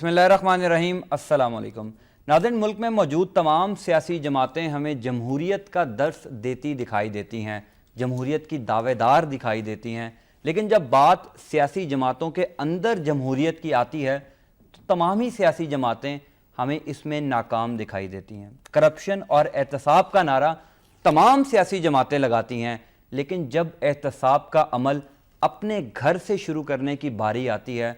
بسم اللہ الرحمن الرحیم، السلام علیکم ناظرین۔ ملک میں موجود تمام سیاسی جماعتیں ہمیں جمہوریت کا درس دیتی دکھائی دیتی ہیں، جمہوریت کی دعوے دار دکھائی دیتی ہیں، لیکن جب بات سیاسی جماعتوں کے اندر جمہوریت کی آتی ہے تو تمام ہی سیاسی جماعتیں ہمیں اس میں ناکام دکھائی دیتی ہیں۔ کرپشن اور احتساب کا نعرہ تمام سیاسی جماعتیں لگاتی ہیں، لیکن جب احتساب کا عمل اپنے گھر سے شروع کرنے کی باری آتی ہے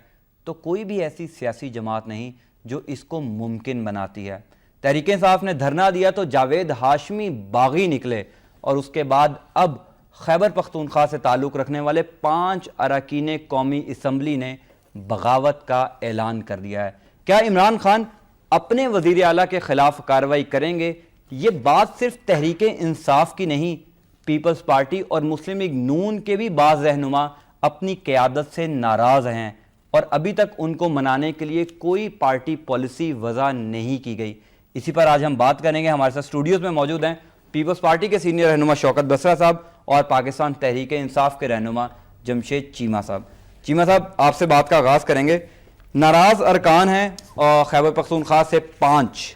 تو کوئی بھی ایسی سیاسی جماعت نہیں جو اس کو ممکن بناتی ہے۔ تحریک انصاف نے دھرنا دیا تو جاوید ہاشمی باغی نکلے، اور اس کے بعد اب خیبر پختونخوا سے تعلق رکھنے والے 5 اراکین قومی اسمبلی نے بغاوت کا اعلان کر دیا ہے۔ کیا عمران خان اپنے وزیر اعلیٰ کے خلاف کارروائی کریں گے؟ یہ بات صرف تحریک انصاف کی نہیں، پیپلز پارٹی اور مسلم لیگ نون کے بھی بعض رہنما اپنی قیادت سے ناراض ہیں، اور ابھی تک ان کو منانے کے لیے کوئی پارٹی پالیسی وضع نہیں کی گئی۔ اسی پر آج ہم بات کریں گے۔ ہمارے ساتھ اسٹوڈیوز میں موجود ہیں پیپلز پارٹی کے سینئر رہنما شوکت بسرا صاحب اور پاکستان تحریک انصاف کے رہنما جمشید چیمہ صاحب۔ چیمہ صاحب، آپ سے بات کا آغاز کریں گے۔ ناراض ارکان ہیں اور خیبر پختونخوا سے 5،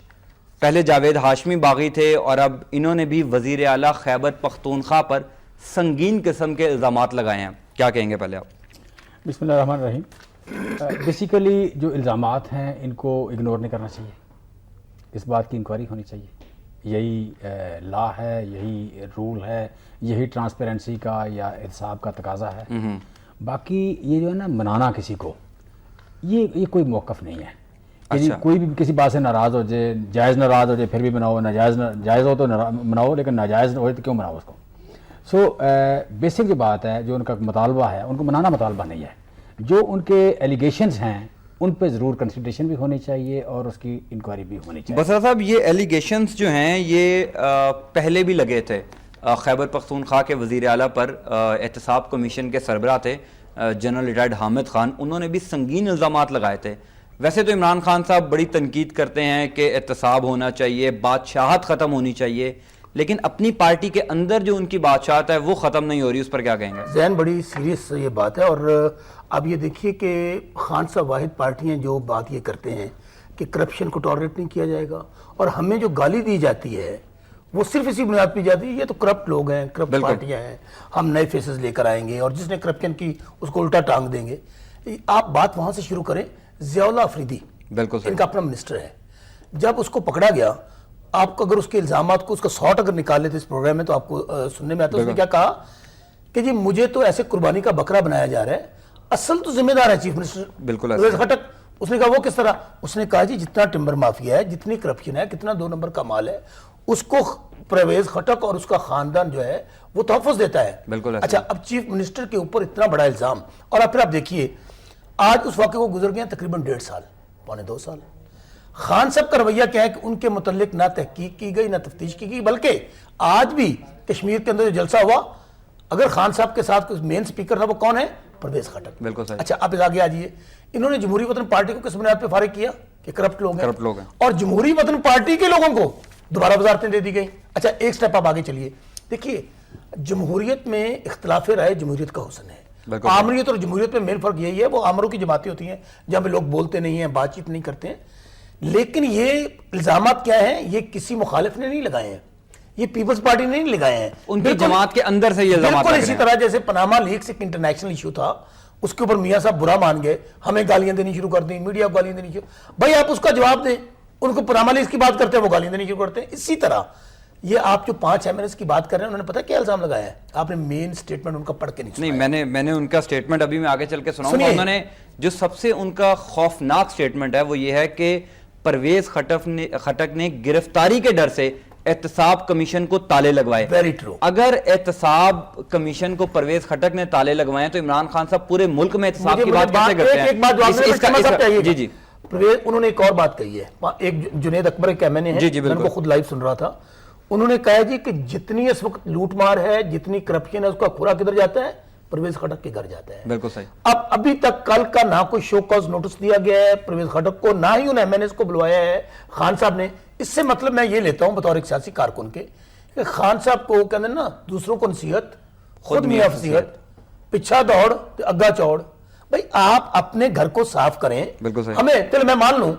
پہلے جاوید ہاشمی باغی تھے اور اب انہوں نے بھی وزیر اعلیٰ خیبر پختونخوا پر سنگین قسم کے الزامات لگائے ہیں، کیا کہیں گے پہلے آپ؟ بسم اللہ الرحمن الرحیم۔ بیسیکلی جو الزامات ہیں ان کو اگنور نہیں کرنا چاہیے، اس بات کی انکوائری ہونی چاہیے۔ یہی لا ہے، یہی رول ہے، یہی ٹرانسپیرنسی کا یا احتساب کا تقاضا ہے۔ باقی یہ جو ہے نا منانا کسی کو، یہ کوئی موقف نہیں ہے کہ کوئی بھی کسی بات سے ناراض ہو جائے، جائز ناراض ہو جائے پھر بھی مناؤ، جائز ہو تو مناؤ، لیکن ناجائز ہو تو کیوں مناؤ اس کو۔ سو بیسک جو بات ہے، جو ان کا مطالبہ ہے، ان کو منانا مطالبہ نہیں ہے۔ جو ان کے ایلیگیشنز ہیں ان پہ ضرور کنسیڈریشن بھی ہونی چاہیے اور اس کی انکوائری بھی ہونی چاہیے۔ بسرا صاحب، یہ ایلیگیشنز جو ہیں یہ پہلے بھی لگے تھے۔ خیبر پختونخوا کے وزیر اعلیٰ پر احتساب کمیشن کے سربراہ تھے جنرل ریٹائرڈ حامد خان، انہوں نے بھی سنگین الزامات لگائے تھے۔ ویسے تو عمران خان صاحب بڑی تنقید کرتے ہیں کہ احتساب ہونا چاہیے، بادشاہت ختم ہونی چاہیے، لیکن اپنی پارٹی کے اندر جو ان کی بادشاہت ہے وہ ختم نہیں ہو رہی، اس پر کیا کہیں گے؟ ذہن بڑی سیریس یہ بات ہے، اور اب یہ دیکھیے کہ خان صاحب واحد پارٹی ہیں جو بات یہ کرتے ہیں کہ کرپشن کو ٹالریٹ نہیں کیا جائے گا، اور ہمیں جو گالی دی جاتی ہے وہ صرف اسی بنیاد پہ جاتی ہے یہ تو کرپٹ لوگ ہیں، کرپٹ پارٹیاں ہیں، ہم نئے فیسز لے کر آئیں گے اور جس نے کرپشن کی اس کو الٹا ٹانگ دیں گے۔ آپ بات وہاں سے شروع کریں۔ ضیاء اللہ افریدی بالکل ان کا اپنا منسٹر ہے، جب اس کو پکڑا گیا، آپ کو اگر اس کے الزامات کو اس کا شارٹ اگر نکال لیتے اس پروگرام میں تو آپ کو سننے میں آتا ہے۔ اس نے کیا کہا کہ جی مجھے تو ایسے قربانی کا بکرا بنایا جا رہا ہے، اصل تو ذمہ دار ہے چیف منسٹر بالکل پرویز خٹک۔ اس نے کہا وہ کس طرح؟ اس نے کہا جی جتنا ٹمبر مافیا ہے، جتنی کرپشن ہے، کتنا 2 نمبر کا مال ہے، اس کو پرویز خٹک اور اس کا خاندان جو ہے وہ تحفظ دیتا ہے۔ بالکل۔ اچھا، اب چیف منسٹر کے اوپر اتنا بڑا الزام، اور اب پھر آپ دیکھیے آج اس واقعے کو گزر گئے تقریباً 1.5 سال، پونے 2 سال۔ خان صاحب کا رویہ کیا ہے کہ ان کے متعلق نہ تحقیق کی گئی، نہ تفتیش کی گئی، بلکہ آج بھی کشمیر کے اندر جو جلسہ ہوا، اگر خان صاحب کے ساتھ مین سپیکر تھا وہ کون ہے؟ پرویز خٹک۔ بالکل صحیح۔ اچھا، آپ آگے آ جائیے، انہوں نے جمہوری وطن پارٹی کو کس بنیاد پہ فارغ کیا کہ کرپٹ لوگ ہیں، اور جمہوری وطن پارٹی کے لوگوں کو دوبارہ وزارتیں دے دی گئی۔ اچھا، ایک سٹیپ آپ آگے چلیے، دیکھیے جمہوریت میں اختلاف رائے جمہوریت کا حسن ہے۔ آمریت اور جمہوریت میں مین فرق یہی ہے، وہ آمروں کی جماعتیں ہوتی ہیں جہاں پہ لوگ بولتے نہیں ہیں، بات چیت نہیں کرتے ہیں، لیکن یہ الزامات کیا ہیں؟ یہ کسی مخالف نے نہیں لگائے ہیں، یہ پیپلز پارٹی نے نہیں لگائے ہیں، ان کی جماعت کے اندر سے یہ الزامات بالکل اسی طرح جیسے پاناما لیکس ایک انٹرنیشنل ایشو تھا، اس کے اوپر میاں صاحب برا مان گئے، ہمیں گالیاں دینی شروع کر دیں، میڈیا کو گالیاں دینی شروع، بھائی آپ اس کا جواب دیں، ان کو پاناما لیکس کی بات کرتے ہیں وہ گالیاں دینی شروع کرتے ہیں۔ اسی طرح یہ آپ جو 5 MNS کی بات کر رہے ہیں، انہوں نے پتہ کیا الزام لگایا ہے؟ آپ نے مین سٹیٹمنٹ ان کا پڑھ کے نہیں سنا؟ نہیں، میں نے ان کا سٹیٹمنٹ ابھی میں آگے چل کے سناؤں گا۔ انہوں نے جو سب سے ان کا خوفناک سٹیٹمنٹ ہے وہ یہ ہے کہ پرویز خٹک نے گرفتاری کے ڈر سے احتساب کمیشن کو تالے لگوائے۔ Very true. اگر احتساب کمیشن کو پرویز خٹک نے تالے لگوائے تو عمران خان صاحب پورے ملک میں احتساب کی بات کیسے کرتے ہیں؟ ایک بات جی جی، انہوں نے ایک اور بات کہی ہے، ایک جنید اکبر کے MNA ہیں، میں ان کو خود لائیو سن رہا تھا، انہوں نے کہا جی کہ جتنی اس وقت لوٹ مار ہے، جتنی کرپشن ہے، اس کا کھورا کدھر جاتا ہے؟ پرویز خٹک کے گھر جاتا ہے۔ بالکل صحیح۔ اب ابھی تک کل کا نہ کوئی شو کاز نوٹس دیا گیا ہے پرویز خٹک کو، نہ ہی ان MNS کو بلوایا ہے خان صاحب نے۔ اس سے مطلب میں یہ لیتا ہوں بطور ایک سیاسی کارکن کے کہ خان صاحب کو کہتے ہیں نا دوسروں کو نصیحت خود میاں فصیحت، پچھا دوڑ اگا چوڑ، بھائی آپ اپنے گھر کو صاف کریں. بالکل صحیح. ہمیں چلو میں مان لوں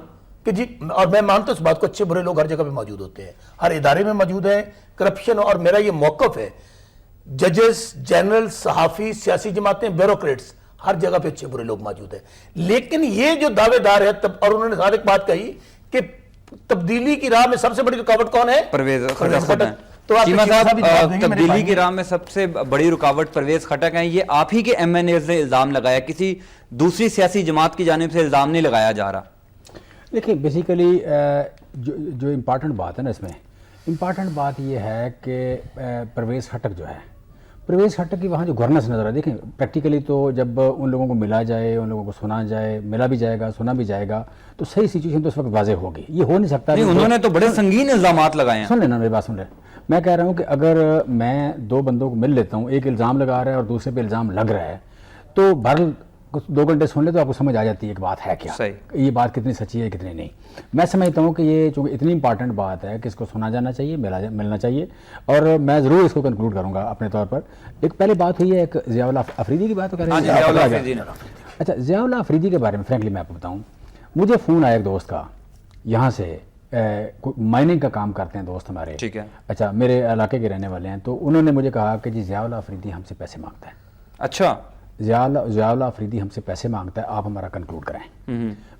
کہ جی, اور میں مانتا ہوں اس بات کو, اچھے برے لوگ ہر جگہ پہ موجود ہوتے ہیں, ہر ادارے میں موجود ہیں کرپشن. اور میرا یہ موقف ہے, ججز, جنرل, صحافی, سیاسی جماعتیں, بیوروکریٹس, ہر جگہ پہ اچھے برے لوگ موجود ہیں. لیکن یہ جو دعوے دار ہے, اور انہوں نے ساتھ ایک بات کہی کہ تبدیلی کی راہ میں سب سے بڑی رکاوٹ کون ہے؟ پرویز خٹک. تو چیمہ صاحب, تبدیلی کی راہ میں سب سے بڑی رکاوٹ پرویز خٹک ہیں, یہ آپ ہی کے ایم این ایز نے الزام لگایا, کسی دوسری سیاسی جماعت کی جانب سے الزام نہیں لگایا جا رہا. دیکھیں بیسیکلی جو امپارٹنٹ بات ہے نا, اس میں امپارٹنٹ بات یہ ہے کہ پرویز خٹک جو ہے, پرویز خٹک کی وہاں جو گورننس نظر ہے, دیکھیں پریکٹیکلی تو جب ان لوگوں کو ملا جائے, ان لوگوں کو سنا جائے, ملا بھی جائے گا, سنا بھی جائے گا, تو صحیح سچویشن تو اس وقت واضح ہوگی. یہ ہو نہیں سکتا. انہوں نے تو بڑے سنگین الزامات لگائے ہیں. سن لینا میری بات, سن لیں. میں کہہ رہا ہوں کہ اگر میں دو بندوں کو مل لیتا ہوں, ایک الزام لگا رہا ہے اور دوسرے پہ الزام لگ رہا ہے, تو بہرحال 2 گھنٹے سن لے تو آپ کو سمجھ آ جاتی ہے کہ بات ہے کیا, یہ بات کتنی سچی ہے کتنی نہیں. میں سمجھتا ہوں کہ یہ چونکہ اتنی امپارٹنٹ بات ہے کہ اس کو سنا جانا چاہیے, ملنا چاہیے, اور میں ضرور اس کو کنکلوڈ کروں گا اپنے طور پر. ایک پہلے بات ہوئی ہے, ایک ضیاء اللہ افریدی کی بات کر رہے ہیں. اچھا, ضیاء اللہ افریدی کے بارے میں فرینکلی میں آپ کو بتاؤں, مجھے فون آیا ایک دوست کا, یہاں سے مائننگ کا کام کرتے ہیں دوست ہمارے, ٹھیک ہے, اچھا میرے علاقے کے رہنے والے ہیں, تو انہوں نے مجھے کہا کہ جی ضیاء اللہ افریدی ہم سے پیسے مانگتا ہے. اچھا, ضیاء اللہ افریدی ہم سے پیسے مانگتا ہے, آپ ہمارا کنکلوڈ کریں.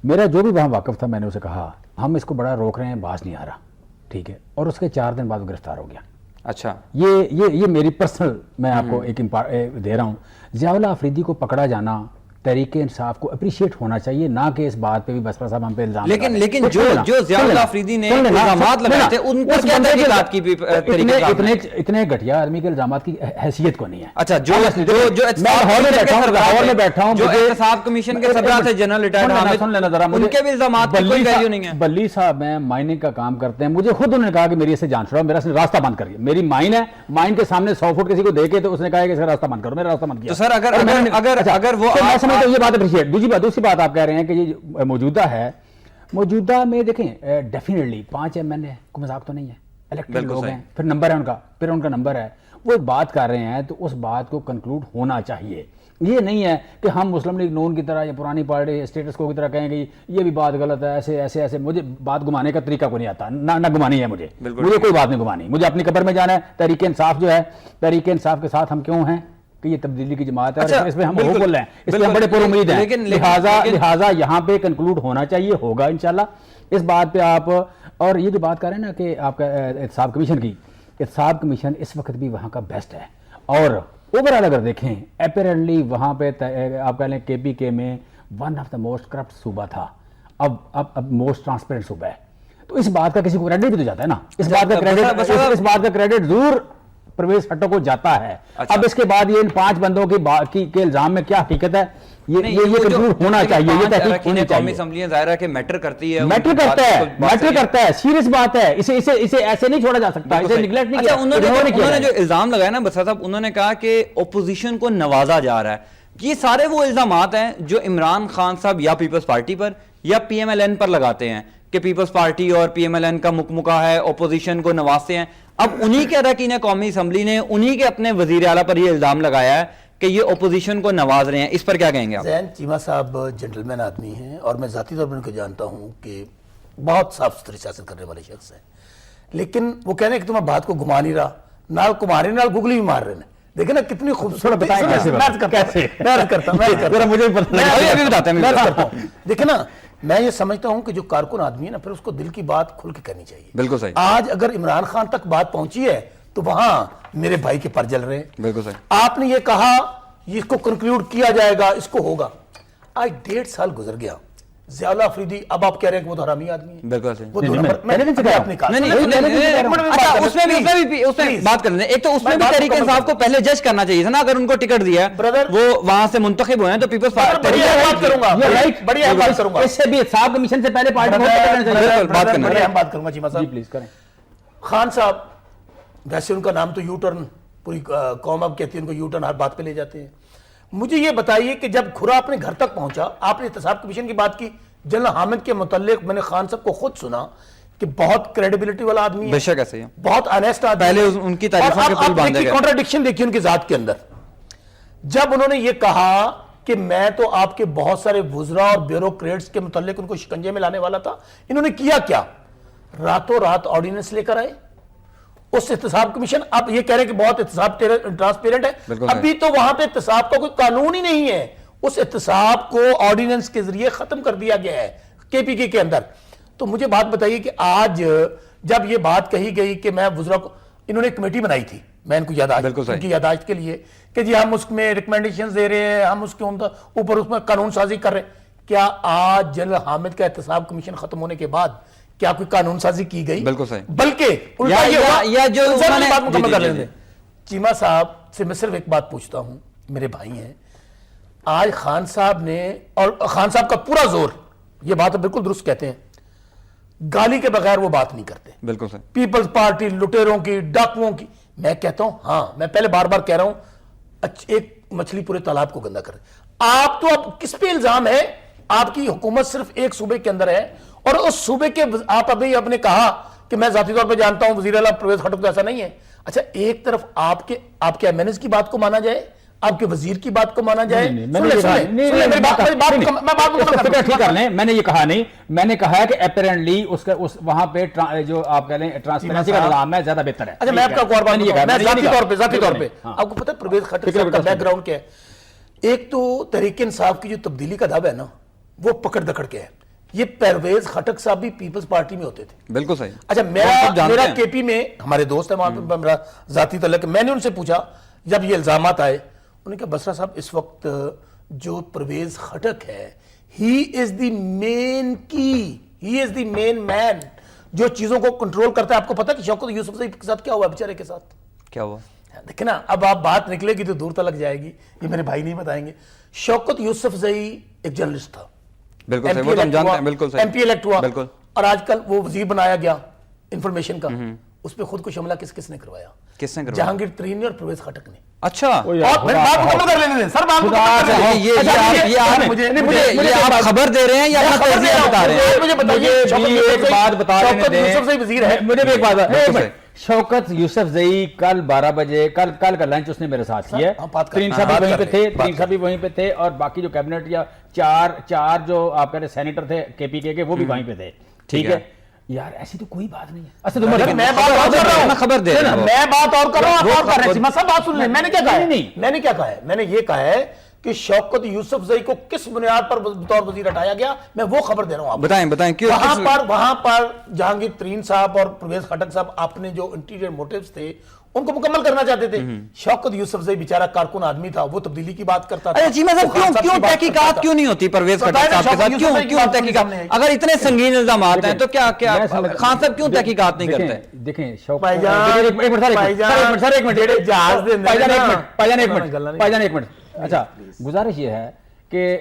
میرا جو بھی وہاں واقف تھا میں نے اسے کہا ہم اس کو بڑا روک رہے ہیں, باز نہیں آ رہا, ٹھیک ہے, اور اس کے 4 دن بعد وہ گرفتار ہو گیا. اچھا, یہ میری پرسنل, میں آپ کو ایک دے رہا ہوں. ضیاء اللہ افریدی کو پکڑا جانا تحریک انصاف کو اپریشیٹ ہونا چاہیے, نہ کہ اس بات پہ بھی بسپا صاحب ہم پہ الزام. لیکن جو ضیاء اللہ افریدی نے الزامات لگائے تھے ان پر کیا تحقیقات کی اتنے گھٹیا آدمی کے الزامات کی حیثیت کو نہیں ہے. اچھا, جو احتساب کمیشن کے صدر تھے جنرل ریٹائرڈ حامد, ان کے بھی الزامات کی کوئی ویلیو نہیں ہے. بلی صاحب میں مائننگ کا کام کرتے ہیں, مجھے خود انہوں نے کہا کہ میری اس سے جان چھڑاؤ, میرا راستہ بند کریے. میری مائن ہے, مائن کے سامنے 100 فٹ کسی کو دے کے تو اس نے کہا کہ اس کا راستہ بند کرو, میرا راستہ بند کیا. تو سر اگر وہ یہ بات اپریشیٹ. دوسری بات آپ کہہ رہے ہیں کہ یہ موجودہ ہے, موجودہ میں دیکھیں ڈیفینیٹلی 5 MN ہے, کوئی مذاق تو نہیں ہے, الیکٹڈ لوگ ہیں, پھر نمبر ہے ان کا, پھر ان کا نمبر ہے, وہ ایک بات کر رہے ہیں تو اس بات کو کنکلوڈ ہونا چاہیے. یہ نہیں ہے کہ ہم مسلم لیگ نون کی طرح یا پرانی پارٹی اسٹیٹس کو کی طرح کہیں گے یہ بھی بات غلط ہے, ایسے. مجھے بات گھمانے کا طریقہ کو نہیں آتا, نہ گھمانی ہے مجھے کوئی بات نہیں گھمانی. مجھے اپنی قبر میں جانا ہے. تحریک انصاف جو ہے, تحریک انصاف کے ساتھ ہم کیوں ہیں کہ یہ تبدیلی کی جماعت ہے, اس میں ہم بول رہے ہیں, اس میں ہم بڑے پر امید ہیں, لہٰذا یہاں پہ کنکلوڈ ہونا چاہیے, ہوگا انشاءاللہ اس بات پہ آپ. اور یہ جو بات کر رہے ہیں نا کہ آپ کا احتساب کمیشن کی, احتساب کمیشن اس وقت بھی وہاں کا بیسٹ ہے, اور اوور آل اگر دیکھیں اپیرنٹلی وہاں پہ آپ کہہ لیں KPK میں one of the most corrupt صوبہ تھا, اب موسٹ ٹرانسپیرنٹ صوبہ ہے. تو اس بات کا کسی کو کریڈٹ بھی تو جاتا ہے نا, اس بات کا کریڈٹ ضرور پرویز خٹک کو جاتا ہے. اب اس کے بعد یہ ان 5 بندوں کے الزام میں کیا حقیقت ہے, یہ کنکلوڈ ہونا چاہیے, یہ تحقیق ہونی چاہیے. قومی اسمبلیاں ظاہر ہے کہ میٹر کرتی ہے, میٹر کرتا ہے, سیریس بات ہے, اسے ایسے نہیں چھوڑا جا سکتا, اسے نیگلیکٹ نہیں کیا. انہوں نے جو الزام لگایا نا بسا صاحب, انہوں نے کہا کہ اپوزیشن کو نوازا جا رہا ہے. یہ سارے وہ الزامات ہیں جو عمران خان صاحب یا پیپلز پارٹی پر یا PMLN پر لگاتے ہیں کہ پیپلز پارٹی اور PMLN کا مکمکہ ہے, اپوزیشن کو نوازتے ہیں. اب انہی کے اراکین قومی اسمبلی نے انہی کے اپنے وزیر اعلیٰ پر یہ الزام لگایا ہے کہ یہ اپوزیشن کو نواز رہے ہیں. اس پر کیا کہیں گے آپ؟ زین چیمہ صاحب جنٹلمین آدمی ہیں, اور میں ذاتی طور پر ان کو جانتا ہوں کہ بہت صاف ستھری سیاست کرنے والے شخص ہیں. لیکن وہ کہنے ہیں کہ تمہیں بات کو گھما نہیں رہا, نال کماری نال گگلی بھی مار رہے ہیں. دیکھیں نا کتنی خوبصورت دیکھیں نا, میں یہ سمجھتا ہوں کہ جو کارکن آدمی ہے نا, پھر اس کو دل کی بات کھل کے کرنی چاہیے. بالکل صحیح. آج اگر عمران خان تک بات پہنچی ہے تو وہاں میرے بھائی کے پر جل رہے ہیں. بالکل صحیح. آپ نے یہ کہا اس کو کنکلوڈ کیا جائے گا, اس کو ہوگا. آج 1.5 سال گزر گیا. ضیاء اللہ افریدی, اب آپ کہہ رہے ہیں کہ وہ تو حرامی آدمی ہے. بالکل صحیح. وہ میں نے اپنی کہا اس میں بات کر لیں. ایک تو اس میں بھی تحریک انصاف کو پہلے جج کرنا چاہیے تھا نا, اگر ان کو ٹکٹ دیا وہ وہاں سے منتخب ہوئے ہیں تو پیپلز بات کروں گا, بڑی بات کروں گا, اس سے بھی احتساب کمیشن سے پہلے پارٹی بات کروں گا. چیمہ صاحب پلیز کریں. خان صاحب ویسے ان کا نام تو یو ٹرن, پوری قوم اب کہتی ہے ان کو یو ٹرن ہر بات پہ لے جاتے ہیں. مجھے یہ بتائیے کہ جب کھرا اپنے گھر تک پہنچا, آپ نے احتساب کمیشن کی بات کی, جنرل حامد کے متعلق میں نے خان صاحب کو خود سنا کہ بہت کریڈیبلٹی والا آدمی ہے, بے شک ایسے ہی, بہت آنیسٹ آدمی. پہلے ان کی تعریفوں کے پل باندھے گئے. کنٹراڈکشن دیکھیے ان کی ذات کے اندر, جب انہوں نے یہ کہا کہ میں تو آپ کے بہت سارے وزراء اور بیوروکریٹس کے متعلق ان کو شکنجے میں لانے والا تھا. انہوں نے کیا کیا؟ راتوں رات آرڈیننس لے کر آئے. اس احتساب کمیشن، آپ یہ کہہ رہے ہیں کہ بہت احتساب ٹرانسپیرنٹ ہے، ابھی تو وہاں پہ احتساب کا کوئی قانون ہی نہیں ہے. اس احتساب کو آرڈیننس کے ذریعے ختم کر دیا گیا ہے کے پی کے اندر. تو مجھے بات بتائیے کہ آج جب یہ بات کہی گئی کہ میں وزراء کو، انہوں نے ایک کمیٹی بنائی تھی، میں ان کو ان کی یادداشت کے لیے کہ جی ہم اس میں ریکمنڈیشنز دے رہے ہیں، ہم اس کے اوپر اس میں قانون سازی کر رہے ہیں. کیا آج جنرل حامد کا احتساب کمیشن ختم ہونے کے بعد کیا کوئی قانون سازی کی گئی؟ بالکل صحیح. بلکہ بات مکمل کر لیتے ہیں. چیمہ صاحب سے میں صرف ایک بات پوچھتا ہوں، میرے بھائی ہیں، آج خان صاحب نے، اور خان صاحب کا پورا زور، یہ بات بالکل درست کہتے ہیں، گالی کے بغیر وہ بات نہیں کرتے. بالکل صحیح. پیپلز پارٹی لٹیروں کی، ڈاکوؤں کی، میں کہتا ہوں ہاں، میں پہلے بار بار کہہ رہا ہوں ایک مچھلی پورے تالاب کو گندا کر رہے. آپ تو اب کس پہ الزام ہے؟ آپ کی حکومت صرف ایک صوبے کے اندر ہے، اور اس صوبے کے آپ ابھی نے کہا کہ میں ذاتی طور پہ جانتا ہوں وزیر اعلیٰ پرویز خٹک تو ایسا نہیں ہے. اچھا ایک طرف آپ کے ایم این ایز کی بات کو مانا جائے، آپ کے وزیر کی بات کو مانا جائے. میں نے یہ کہا نہیں، میں نے کہا کہ اپیرنٹلی وہاں پہ جو آپ کہہ لیں ٹرانسپیرنسی کا نظام ہے زیادہ بہتر ہے. اچھا میں آپ کا اور بات ذاتی طور پہ آپ کو پتہ ہے پرویز خٹک صاحب کا بیک گراؤنڈ کیا ہے؟ ایک تو تحریک انصاف کی جو تبدیلی کا دعویٰ ہے نا، وہ پکڑ دکڑ کے ہے. یہ پرویز خٹک صاحب بھی پیپلز پارٹی میں ہوتے تھے. بالکل صحیح. اچھا میرا کے پی میں ہمارے دوست ہیں وہاں پہ، میرا ذاتی تعلق، میں نے ان سے پوچھا جب یہ الزامات آئے، انہوں نے کہا بسرا صاحب اس وقت جو پرویز خٹک ہے، ہی از دی مین کی، ہی از دی مین مین جو چیزوں کو کنٹرول کرتا ہے. آپ کو پتا کہ شوکت یوسف زئی کے ساتھ کیا ہوا بیچارے کے ساتھ؟ کیا ہوا؟ دیکھیں نا، اب آپ بات نکلے گی تو دور تلک جائے گی، یہ میرے بھائی نہیں بتائیں گے. شوکت یوسف زئی ایک جرنلسٹ تھا، بالکل صحیح، وہ تو ہم جانتے ہیں. بالکل صحیح. ایم پی الیکٹ ہوا، بالکل. اور آج کل وہ وزیر بنایا گیا انفارمیشن کا. اس پہ خود کو حملہ کس نے کروایا؟ کس نے کروایا؟ جہانگیر ترین نے اور پرویز خٹک نے. اچھا، اور بات مکمل کر لینے دیں سر، بات مکمل کر لینے دیں. یہ آپ خبر دے رہے ہیں یا اپنا تجزیہ بتا رہے ہیں؟ مجھے بتائیے، ایک بات بتا شوکت یوسف زئی وزیر ہے. مجھے بھی ایک بات، شوکت یوسف زئی کل 12 بجے کل کا لنچ اس نے میرے ساتھ کیا. ترین صاحب بھی وہیں پہ تھے، ترین صاحب بھی وہیں پہ تھے، اور باقی جو کیبنٹ یا چار جو آپ کہہ رہے سینیٹر تھے کے پی کے وہ بھی وہیں پہ تھے. ٹھیک ہے یار، ایسی تو کوئی بات نہیں ہے. میں بات اور کر رہا ہوں، خبر دے رہا ہوں، میں بات اور کر رہا ہوں، آپ اور کر رہے ہیں. سب بات سن لیں. میں نے کیا کہا ہے؟ میں نے کیا کہا ہے؟ میں نے یہ کہا ہے کہ شوکت یوسف زئی کو کس بنیاد پر بطور وزیر ہٹایا گیا، میں وہ خبر دے رہا ہوں آپ. بتائیں کیوں؟ وہاں پر جہانگیر ترین صاحب اور پرویز خٹک صاحب اپنے جو انٹیریئر موٹیوز تھے ان کو مکمل کرنا چاہتے تھے. شوکت یوسف زئی بیچارہ کارکن آدمی تھا، وہ تبدیلی کی بات کرتا تھا. چیمہ صاحب کیوں تحقیقات کیوں نہیں ہوتی پرویز خٹک صاحب کے ساتھ؟ کیوں تحقیقات؟ اگر اتنے سنگین الزامات ہیں تو کیا خان صاحب کیوں تحقیقات نہیں کرتے؟ دیکھیں ایک منٹ. اچھا گزارش یہ ہے کہ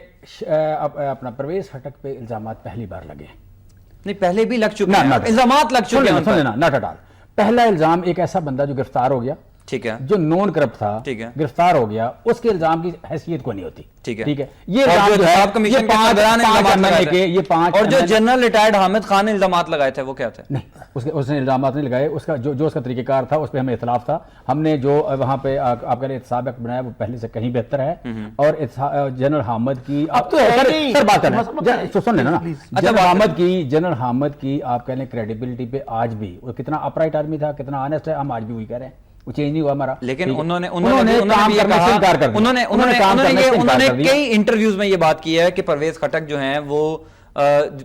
اپنا پرویز خٹک پہ الزامات پہلی بار لگے نہیں، پہلے بھی لگ چکے ہیں الزامات، لگ چکے ہیں. سن لینا، ناٹ اٹ آل. پہلا الزام ایک ایسا بندہ جو گرفتار ہو گیا، ٹھیک ہے، جو نون کرپٹ تھا، ٹھیک ہے، گرفتار ہو گیا، اس کے الزام کی حیثیت کو نہیں ہوتی. ٹھیک ہے. یہ الزام کمیشن کے سربراہ نے الزامات لگائے تھے، اور جو جنرل ریٹائرڈ حامد خان نے الزامات لگائے تھے وہ کیا تھے؟ نہیں، اس نے الزامات نہیں لگائے. اس کا جو اس کا طریقہ کار تھا اس پہ ہمیں اختلاف تھا. ہم نے جو وہاں پہ آپ کا احتساب ایکٹ بنایا وہ پہلے سے کہیں بہتر ہے. اور جنرل حامد کی سر بات کریں، سن لینا نا، جنرل حامد کی آپ کہہ لیں کریڈیبلٹی پہ آج بھی وہ کتنا اپرائٹ آدمی تھا، کتنا آنےسٹ ہے، ہم آج بھی وہی کہہ رہے ہیں، وہ چینج نہیں ہوا ہمارا. لیکن انہوں نے کئی انٹرویوز میں یہ بات کی ہے کہ پرویز خٹک جو ہیں وہ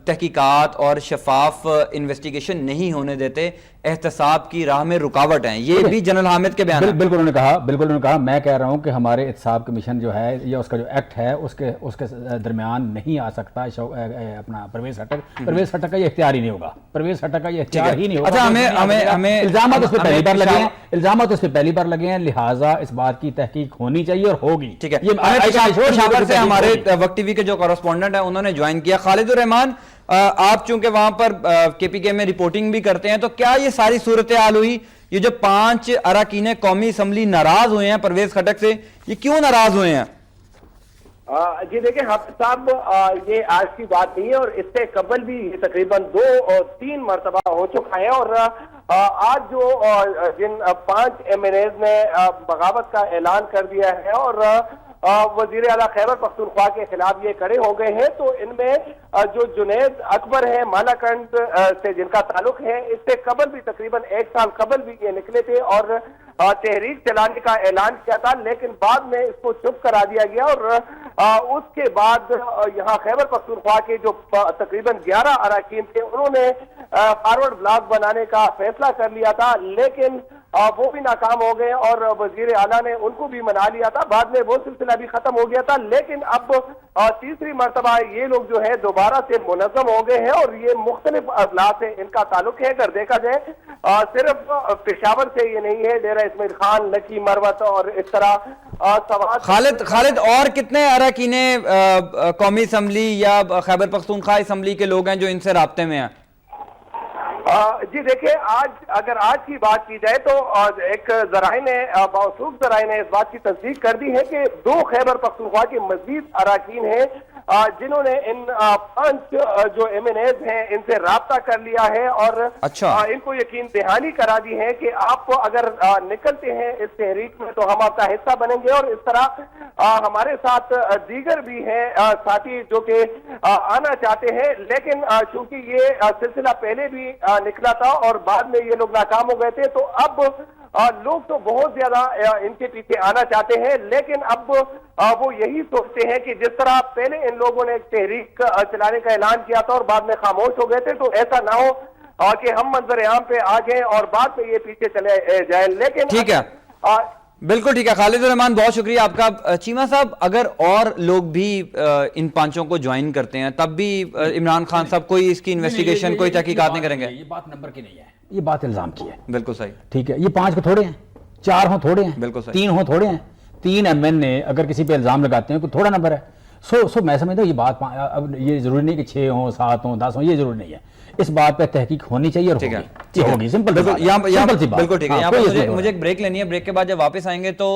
تحقیقات اور شفاف انویسٹیگیشن نہیں ہونے دیتے، احتساب کی راہ میں رکاوٹ ہیں. یہ بھی جنرل حامد کے بیان. بالکل انہوں نے کہا. میں کہہ رہا ہوں کہ ہمارے احتساب کمیشن جو ہے یا اس کا جو ایکٹ ہے اس کے درمیان نہیں آ سکتا اپنا پرویز خٹک کا یہ اختیار ہی نہیں ہوگا. پرویز خٹک کا یہ اختیار ہی نہیں ہوگا. اچھا ہمیں الزامات اس پہ پہلی بار لگے ہیں، لہٰذا اس بات کی تحقیق ہونی چاہیے اور ہوگی. ٹھیک ہے. سے ہمارے وقت ٹی وی کے جو کورسپونڈنٹ ہیں انہوں نے جوائن کیا. خالد الرحمان، آپ چونکہ وہاں پر کے پی کے میں رپورٹنگ بھی کرتے ہیں، تو کیا یہ ساری صورتحال ہوئی؟ یہ جو 5 اراکین قومی اسمبلی ناراض ہوئے ہیں پرویز خٹک سے، یہ کیوں ناراض ہوئے ہیں؟ جی دیکھیں حافظ صاحب، یہ آج کی بات نہیں ہے، اور اس سے قبل بھی یہ تقریباً 2-3 مرتبہ ہو چکا ہے. اور آج جو جن 5 ایم این ایز نے بغاوت کا اعلان کر دیا ہے اور وزیر اعلیٰ خیبر پختونخوا کے خلاف یہ کڑے ہو گئے ہیں، تو ان میں جو جنید اکبر ہے مالاکنڈ سے جن کا تعلق ہے، اس سے قبل بھی تقریباً 1 سال قبل بھی یہ نکلے تھے اور تحریک چلانے کا اعلان کیا تھا، لیکن بعد میں اس کو چپ کرا دیا گیا اور اس کے بعد یہاں خیبر پختونخوا کے جو تقریباً 11 اراکین تھے انہوں نے فارورڈ بلاک بنانے کا فیصلہ کر لیا تھا، لیکن وہ بھی ناکام ہو گئے اور وزیر اعلیٰ نے ان کو بھی منا لیا تھا، بعد میں وہ سلسلہ بھی ختم ہو گیا تھا، لیکن اب تیسری مرتبہ یہ لوگ جو ہے دوبارہ سے منظم ہو گئے ہیں اور یہ مختلف اضلاع سے ان کا تعلق ہے۔ اگر دیکھا جائے صرف پشاور سے یہ نہیں ہے، ڈیرہ اسماعیل خان، لکی، مروت اور اس طرح سوات۔ خالد اور کتنے اراکین قومی اسمبلی یا خیبر پختونخوا اسمبلی کے لوگ ہیں جو ان سے رابطے میں ہیں؟ جی دیکھیں، اگر آج کی بات کی جائے تو ایک ذرائع نے موثوق ذرائع نے اس بات کی تصدیق کر دی ہے کہ 2 خیبر پختونخوا کے مزید اراکین ہیں جنہوں نے ان 5 جو MNAs ہیں ان سے رابطہ کر لیا ہے اور ان کو یقین دہانی کرا دی ہے کہ آپ اگر نکلتے ہیں اس تحریک میں تو ہم آپ کا حصہ بنیں گے، اور اس طرح ہمارے ساتھ دیگر بھی ہیں ساتھی جو کہ آنا چاہتے ہیں، لیکن چونکہ یہ سلسلہ پہلے بھی نکلا تھا اور بعد میں یہ لوگ ناکام ہو گئے تھے، تو اب لوگ تو بہت زیادہ ان کے پیچھے آنا چاہتے ہیں، لیکن اب وہ یہی سوچتے ہیں کہ جس طرح پہلے ان لوگوں نے ایک تحریک چلانے کا اعلان کیا تھا اور بعد میں خاموش ہو گئے تھے، تو ایسا نہ ہو کہ ہم منظر عام پہ آ جائیں اور بعد میں یہ پیچھے چلے جائیں۔ لیکن ٹھیک ہے، بالکل ٹھیک ہے خالد الرحمان، بہت شکریہ آپ کا۔ چیمہ صاحب، اگر اور لوگ بھی ان 5 کو جوائن کرتے ہیں تب بھی عمران خان صاحب کوئی اس کی انویسٹیگیشن کوئی تحقیقات نہیں کریں گے؟ یہ بات نمبر کی نہیں ہے، یہ بات الزام کی ہے۔ بالکل صحیح، ٹھیک ہے، یہ 5 کو تھوڑے ہیں، 4 ہوں تھوڑے ہیں، بالکل صحیح، 3 ہوں تھوڑے ہیں، 3 MN اگر کسی پہ الزام لگاتے ہیں کوئی تھوڑا نمبر ہے۔ سو میں سمجھتا ہوں یہ بات اب یہ ضروری نہیں کہ 6 ہوں 7 ہوں 10 ہوں، یہ ضروری نہیں ہے، اس بات پہ تحقیق ہونی چاہیے اور ہوگی، سمپل سی بات۔ بالکل ٹھیک ہے، یہاں پر مجھے ایک بریک لینی ہے، بریک کے بعد جب واپس آئیں گے تو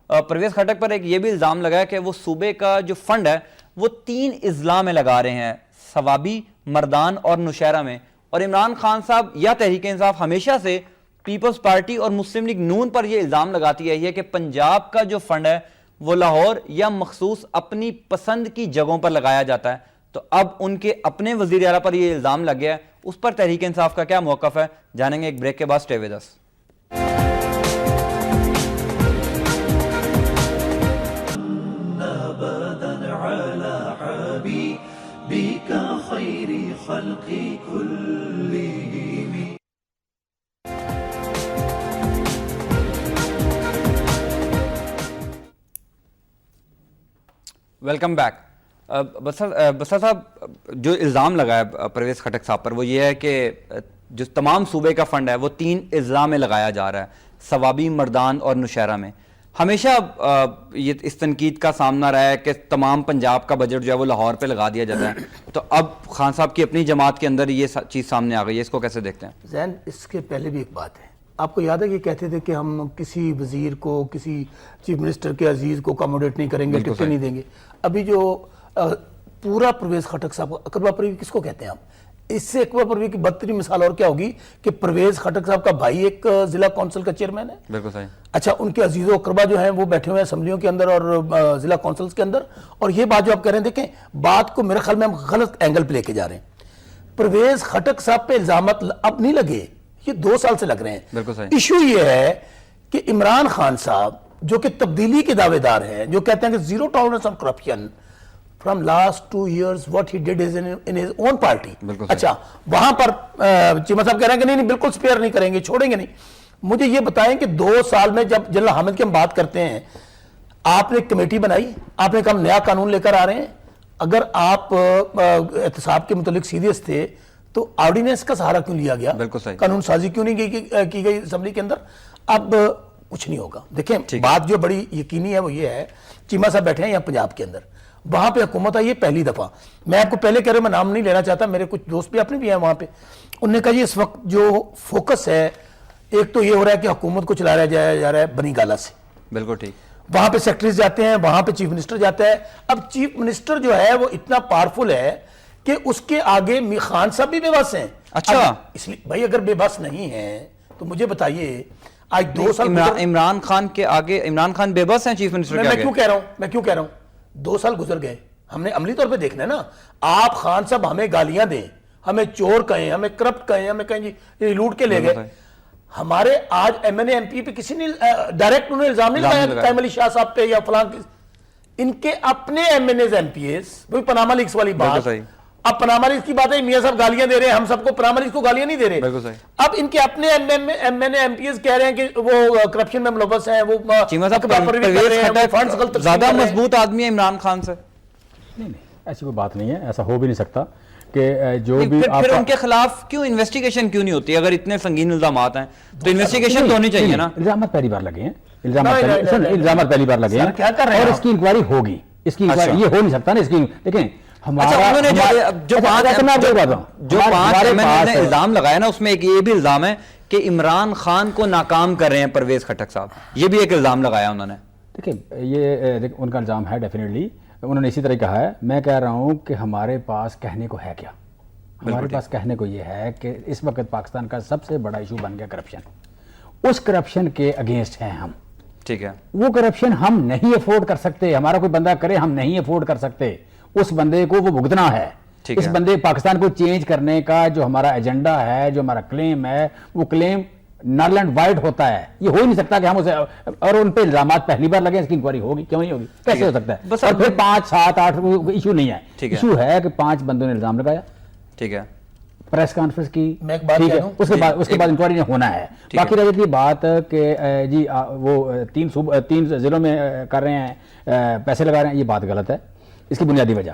پرویز خٹک پر ایک یہ بھی الزام لگا ہے کہ وہ صوبے کا جو فنڈ ہے وہ 3 اضلاع میں لگا رہے ہیں، ثوابی، مردان اور نوشہرہ میں، اور عمران خان صاحب یا تحریک انصاف ہمیشہ سے پیپلز پارٹی اور مسلم لیگ نون پر یہ الزام لگاتی ہے کہ پنجاب کا جو فنڈ ہے وہ لاہور یا مخصوص اپنی پسند کی جگہوں پر لگایا جاتا ہے، تو اب ان کے اپنے وزیر اعلیٰ پر یہ الزام لگ گیا ہے، اس پر تحریک انصاف کا کیا موقف ہے، جانیں گے ایک بریک کے بعد۔ سٹے ود اس۔ Welcome back. بسر صاحب، جو الزام لگا ہے پرویز خٹک صاحب پر وہ یہ ہے کہ جو تمام صوبے کا فنڈ ہے وہ 3 اضلاع میں لگایا جا رہا ہے، ثوابی، مردان اور نوشہرہ میں۔ ہمیشہ یہ اس تنقید کا سامنا رہا ہے کہ تمام پنجاب کا بجٹ جو ہے وہ لاہور پہ لگا دیا جاتا ہے، تو اب خان صاحب کی اپنی جماعت کے اندر یہ چیز سامنے آ گئی ہے، اس کو کیسے دیکھتے ہیں؟ زین، اس کے پہلے بھی ایک بات ہے، آپ کو یاد ہے کہ کہتے تھے کہ ہم کسی وزیر کو، کسی چیف منسٹر کے عزیز کو اکاموڈیٹ نہیں کریں گے، ٹکٹیں نہیں دیں گے۔ ابھی جو پورا پرویز خٹک صاحب، اکبر پرویز کس کو کہتے ہیں ہم؟ اس سے اکبر پرویز کی بدترین مثال اور کیا ہوگی کہ پرویز خٹک صاحب کا بھائی ایک ضلع کونسل کا چیئرمین ہے، بالکل صحیح۔ اچھا، ان کے عزیز و اقربا جو ہیں وہ بیٹھے ہوئے ہیں اسمبلیوں کے اندر اور ضلع کونسلز کے اندر، اور یہ بات جو آپ کہہ رہے ہیں، دیکھیں بات کو میرے خیال میں ہم غلط اینگل پہ لے کے جا رہے ہیں۔ پرویز خٹک صاحب پہ الزامات اب نہیں لگے، یہ 2 سال سے لگ رہے ہیں۔ بالکل صحیح۔ ایشو یہ ہے کہ عمران خان صاحب جو کہ تبدیلی کے دعوے دار ہیں، جو کہتے ہیں کہ zero tolerance on corruption, from last 2 years what he did is in his own party۔ اچھا، وہاں پر چیمہ صاحب کہہ رہے ہیں کہ نہیں بالکل سپیئر نہیں کریں گے، چھوڑیں گے نہیں۔ مجھے یہ بتائیں کہ 2 سال میں جب جنرل حامد کی ہم بات کرتے ہیں، آپ نے کمیٹی بنائی، آپ نے کہا ہم نیا قانون لے کر آ رہے ہیں، اگر آپ احتساب کے متعلق سیریس تھے تو آرڈیننس کا سہارا کیوں لیا گیا؟ بالکل صحیح۔ قانون سازی کیوں نہیں کی گئی اسمبلی کے اندر؟ اب کچھ نہیں ہوگا۔ دیکھیں بات جو بڑی یقینی ہے وہ یہ ہے، چیمہ صاحب بیٹھے ہیں یہاں پنجاب کے اندر، وہاں پہ حکومت آئی ہے پہلی دفعہ، میں آپ کو پہلے کہہ رہا ہوں، میں نام نہیں لینا چاہتا، میرے کچھ دوست بھی اپنے بھی ہیں وہاں پہ، انہوں نے کہا یہ اس وقت جو فوکس ہے، ایک تو یہ ہو رہا ہے کہ حکومت کو چلایا جا رہا ہے بنی گالا سے، بالکل ٹھیک، وہاں پہ سیکرٹریز جاتے ہیں، وہاں پہ چیف منسٹر جاتا ہے۔ اب چیف منسٹر جو ہے وہ اتنا پاورفل ہے کہ اس کے آگے خان صاحب بھی بے بس ہیں۔ اچھا، اس لیے بھائی اگر بے بس نہیں ہیں تو مجھے بتائیے، آج 2 سال عمران خان کے آگے عمران خان بے بس ہیں چیف منسٹر کے میں آگے. کیوں کہہ رہا ہوں 2 سال گزر گئے, ہم نے عملی طور پہ دیکھنا ہے نا. آپ خان صاحب ہمیں گالیاں دیں, ہمیں چور کہیں, ہمیں کرپٹ کہیں, ہمیں کہیں جی لوٹ کے لے گئے. ہمارے آج M N A M P پہ کسی نے ڈائریکٹ انہوں نے الزام نہیں لگایا قائم علی شاہ صاحب پہ یا فلاں. ان کے اپنے M N As M P As, وہی پاناما لیکس والی بات. اب پاناما لیکس کی بات ہے, میاں صاحب گالیاں دے رہے ہیں, ہم سب کو پاناما لیکس کو گالیاں نہیں دے رہے. اب ان کے اپنے M N A M P As کہہ رہے ہیں کہ وہ کرپشن میں ملوث ہیں, وہ زیادہ مضبوط آدمی ہے عمران خان سے. نہیں ایسی کوئی بات نہیں ہے, ایسا ہو بھی نہیں سکتا کہ جو بھی پھر ان کے خلاف کیوں انویسٹیگیشن کیوں نہیں ہوتی؟ اگر اتنے سنگین الزامات ہیں تو انویسٹیگیشن تو ہونی چاہیے نا. الزامات پہلی بار لگے ہیں, الزامات پہلی بار لگے ہیں اور اس کی انکوائری ہوگی. اس کی انکوائری یہ ہو نہیں سکتا نا اس کی. دیکھیں جو 5 نے الزام لگایا نا, اس میں ایک یہ بھی الزام ہے کہ عمران خان کو ناکام کر رہے ہیں پرویز خٹک صاحب, یہ بھی ایک الزام لگایا انہوں نے. دیکھیں یہ ان کا الزام ہے ڈیفینیٹلی, انہوں نے اسی طرح کہا ہے. میں کہہ رہا ہوں کہ ہمارے پاس کہنے کو ہے کیا, ہمارے پاس کہنے کو یہ ہے کہ اس وقت پاکستان کا سب سے بڑا ایشو بن گیا کرپشن. اس کرپشن کے اگینسٹ ہیں ہم. ٹھیک ہے, وہ کرپشن ہم نہیں افورڈ کر سکتے, ہمارا کوئی بندہ کرے ہم نہیں افورڈ کر سکتے. اس بندے کو وہ بھگتنا ہے. اس بندے پاکستان کو چینج کرنے کا جو ہمارا ایجنڈا ہے, جو ہمارا کلیم ہے, وہ کلیم نل اینڈ وائٹ ہوتا ہے. یہ ہو ہی نہیں سکتا کہ ہم اسے, اور ان پہ الزامات پہلی بار لگے, اس کی انکوائری ہوگی کیوں نہیں ہوگی, کیسے ہو سکتا ہے؟ اور پھر 5 7 8 ایشو نہیں ہے. ایشو ہے کہ 5 بندوں نے الزام لگایا, ٹھیک ہے, پریس کانفرنس کی, ٹھیک ہے, اس کے بعد انکوائری ہونا ہے. باقی رہ جاتی بات کہ جی وہ 3 ضلعوں میں کر رہے ہیں, پیسے لگا رہے ہیں, یہ بات غلط ہے. اس کی بنیادی وجہ,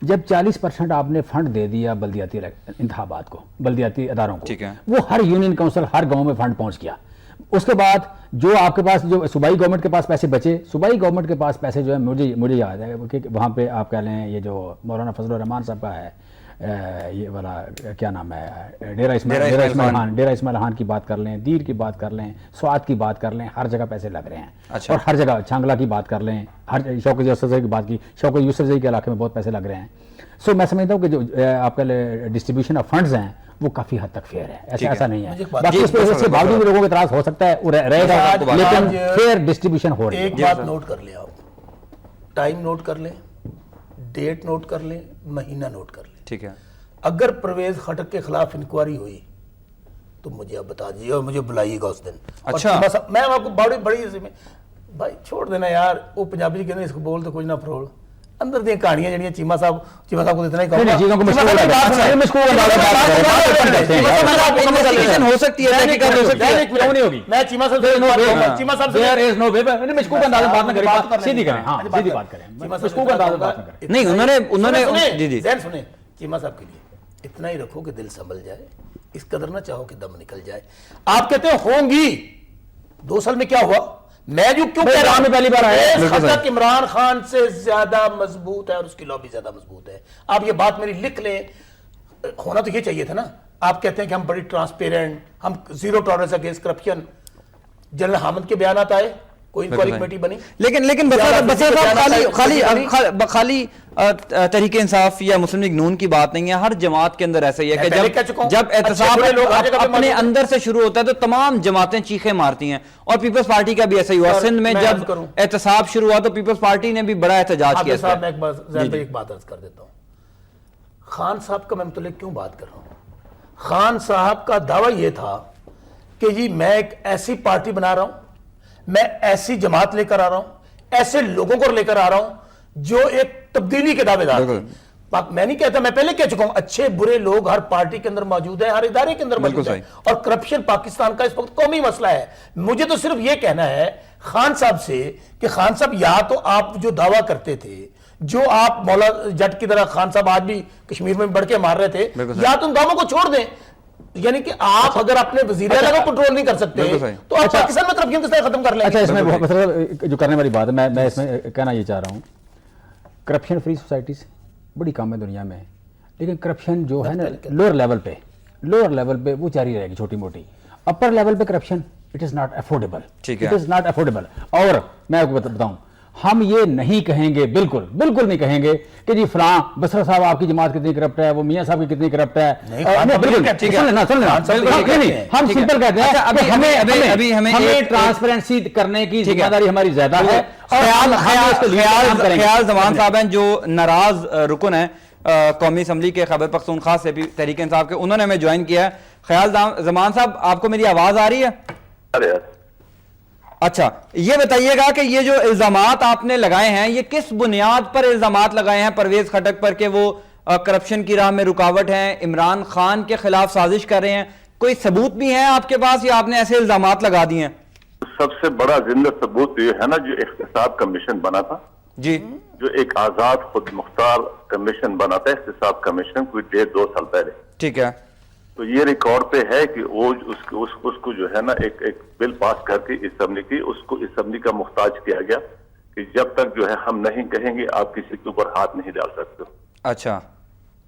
جب 40% آپ نے فنڈ دے دیا بلدیاتی انتخابات کو, بلدیاتی اداروں کو, وہ ہر یونین کونسل ہر گاؤں میں فنڈ پہنچ گیا. اس کے بعد جو آپ کے پاس جو صوبائی گورنمنٹ کے پاس پیسے بچے, صوبائی گورنمنٹ کے پاس پیسے جو ہے مجھے یاد ہے کہ وہاں پہ آپ کہہ لیں یہ جو مولانا فضل الرحمان صاحب کا ہے, یہ والا کیا نام ہے, ڈیرہ اسماعیل خان کی بات کر لیں, دیر کی بات کر لیں, سوات کی بات کر لیں, ہر جگہ پیسے لگ رہے ہیں. اور ہر جگہ چھانگلہ کی بات کر لیں, ہر شوکت یوسف زئی کی بات کی, شوکت یوسف زئی کے علاقے میں بہت پیسے لگ رہے ہیں. سو میں سمجھتا ہوں کہ جو آپ کا ڈسٹریبیوشن آف فنڈز ہیں وہ کافی حد تک فیئر ہے, ایسا نہیں ہے. باقی اس سے باوجود لوگوں کو اعتراض ہو سکتا ہے, رہے گا, لیکن فیئر ڈسٹریبیوشن ہو رہی ہے. ایک بات نوٹ کر لیں, آپ ٹائم نوٹ کر لیں, ڈیٹ نوٹ کر لیں, مہینہ نوٹ کر لیں. ٹھیک ہے, اگر پرویز خٹک کے خلاف انکوائری ہوئی تو مجھے آپ بتا دیجیے اور مجھے بلائیے گا اس دن. اچھا, میں آپ کو بڑی میں بھائی چھوڑ دینا یار, وہ پنجابی کہتے ہیں اس کو بول تو کچھ نہ فروڑ, اندر دیا کہانیاں جڑیاں چیمہ صاحب کو اتنا ہی ہو سکتی ہے. میں چیمہ صاحب نہیں, انہوں نے سنیں, چیمہ صاحب کے لیے اتنا ہی رکھو کہ دل سنبھل جائے, اس قدر نہ چاہو کہ دم نکل جائے. آپ کہتے ہیں ہوں گی, 2 سال میں کیا ہوا؟ میں جو کیوں کہہ رہا ہوں, پہلی بار آیا عمران خان سے زیادہ مضبوط ہے اور اس کی لابی زیادہ مضبوط ہے. آپ یہ بات میری لکھ لیں, ہونا تو یہ چاہیے تھا نا. آپ کہتے ہیں کہ ہم بڑی ٹرانسپیرنٹ, ہم zero tolerance against corruption. General Hamid کے بیانات آئے, کوئی انکوائری کمیٹی بنی, لیکن خالی تحریک انصاف یا مسلم لیگ نون کی بات نہیں ہے. ہر جماعت کے اندر ایسا ہی ہے کہ جب احتساب اپنے اندر سے شروع ہوتا ہے تو تمام جماعتیں چیخیں مارتی ہیں, اور پیپلز پارٹی کا بھی ایسا ہی ہوا. سندھ میں جب احتساب شروع ہوا تو پیپلز پارٹی نے بھی بڑا احتجاج کیا. میں ایک بات عرض کر دیتا ہوں, خان صاحب کا میں متعلق کیوں بات کر رہا ہوں. خان صاحب کا دعویٰ یہ تھا کہ جی میں ایک ایسی پارٹی بنا رہا ہوں, میں ایسی جماعت لے کر آ رہا ہوں, ایسے لوگوں کو لے کر آ رہا ہوں جو ایک تبدیلی کے دعوے دار ہیں. میں نہیں کہتا, میں پہلے کہہ چکا ہوں, اچھے برے لوگ ہر پارٹی کے اندر موجود ہیں, ہر ادارے کے اندر موجود ہیں, اور کرپشن پاکستان کا اس وقت قومی مسئلہ ہے. مجھے تو صرف یہ کہنا ہے خان صاحب سے کہ خان صاحب یا تو آپ جو دعویٰ کرتے تھے, جو آپ مولا جٹ کی طرح خان صاحب آج بھی کشمیر میں بڑھ کے مار رہے تھے, یا تو ان دعووں کو چھوڑ دیں. یعنی کہ آپ اگر اپنے وزیر اعلیٰ کو کنٹرول نہیں کر سکتے تو آپ پاکستان میں کرپشن کس طرح ختم کر لیں گے؟ اچھا, اس میں جو کرنے والی بات ہے, میں اس میں کہنا یہ چاہ رہا ہوں, کرپشن فری سوسائٹیز بڑی کام ہے دنیا میں, لیکن کرپشن جو ہے نا لوور لیول پہ وہ جاری رہے گی چھوٹی موٹی. اپر لیول پہ corruption it is not affordable, it is not affordable. اور میں آپ کو بتاؤں, ہم یہ نہیں کہیں گے، بالکل بالکل نہیں کہیں گے کہ جی فلاں بسرا صاحب آپ کی جماعت کتنی کرپٹ ہے، وہ میاں صاحب کی کتنی کرپٹ ہے. ہم سمپل کہتے ہیں ہمیں ٹرانسپیرنسی کرنے کی ذمہ داری ہماری زیادہ ہے. خیال زمان صاحب ہیں جو ناراض رکن ہیں قومی اسمبلی کے خیبر پختونخوا سے بھی تحریک انصاف کے، انہوں نے ہمیں جوائن کیا ہے. خیال زمان صاحب آپ کو میری آواز آ رہی ہے؟ اچھا یہ بتائیے گا کہ یہ جو الزامات آپ نے لگائے ہیں یہ کس بنیاد پر الزامات لگائے ہیں پرویز خٹک پر کہ وہ کرپشن کی راہ میں رکاوٹ ہیں، عمران خان کے خلاف سازش کر رہے ہیں؟ کوئی ثبوت بھی ہیں آپ کے پاس یا آپ نے ایسے الزامات لگا دیے ہیں؟ سب سے بڑا زندہ ثبوت یہ ہے نا جو احتساب کمیشن بنا تھا جی، جو ایک آزاد خود مختار کمیشن بنا تھا احتساب کمیشن کوئی 1.5-2 سال پہلے. ٹھیک ہے. تو یہ ریکارڈ پہ ہے کہ وہ اس کو جو ہے نا ایک بل پاس کر کے اسمبلی کی، اس کو اسمبلی کا محتاج کیا گیا کہ جب تک جو ہے ہم نہیں کہیں گے آپ کسی کے اوپر ہاتھ نہیں ڈال سکتے. اچھا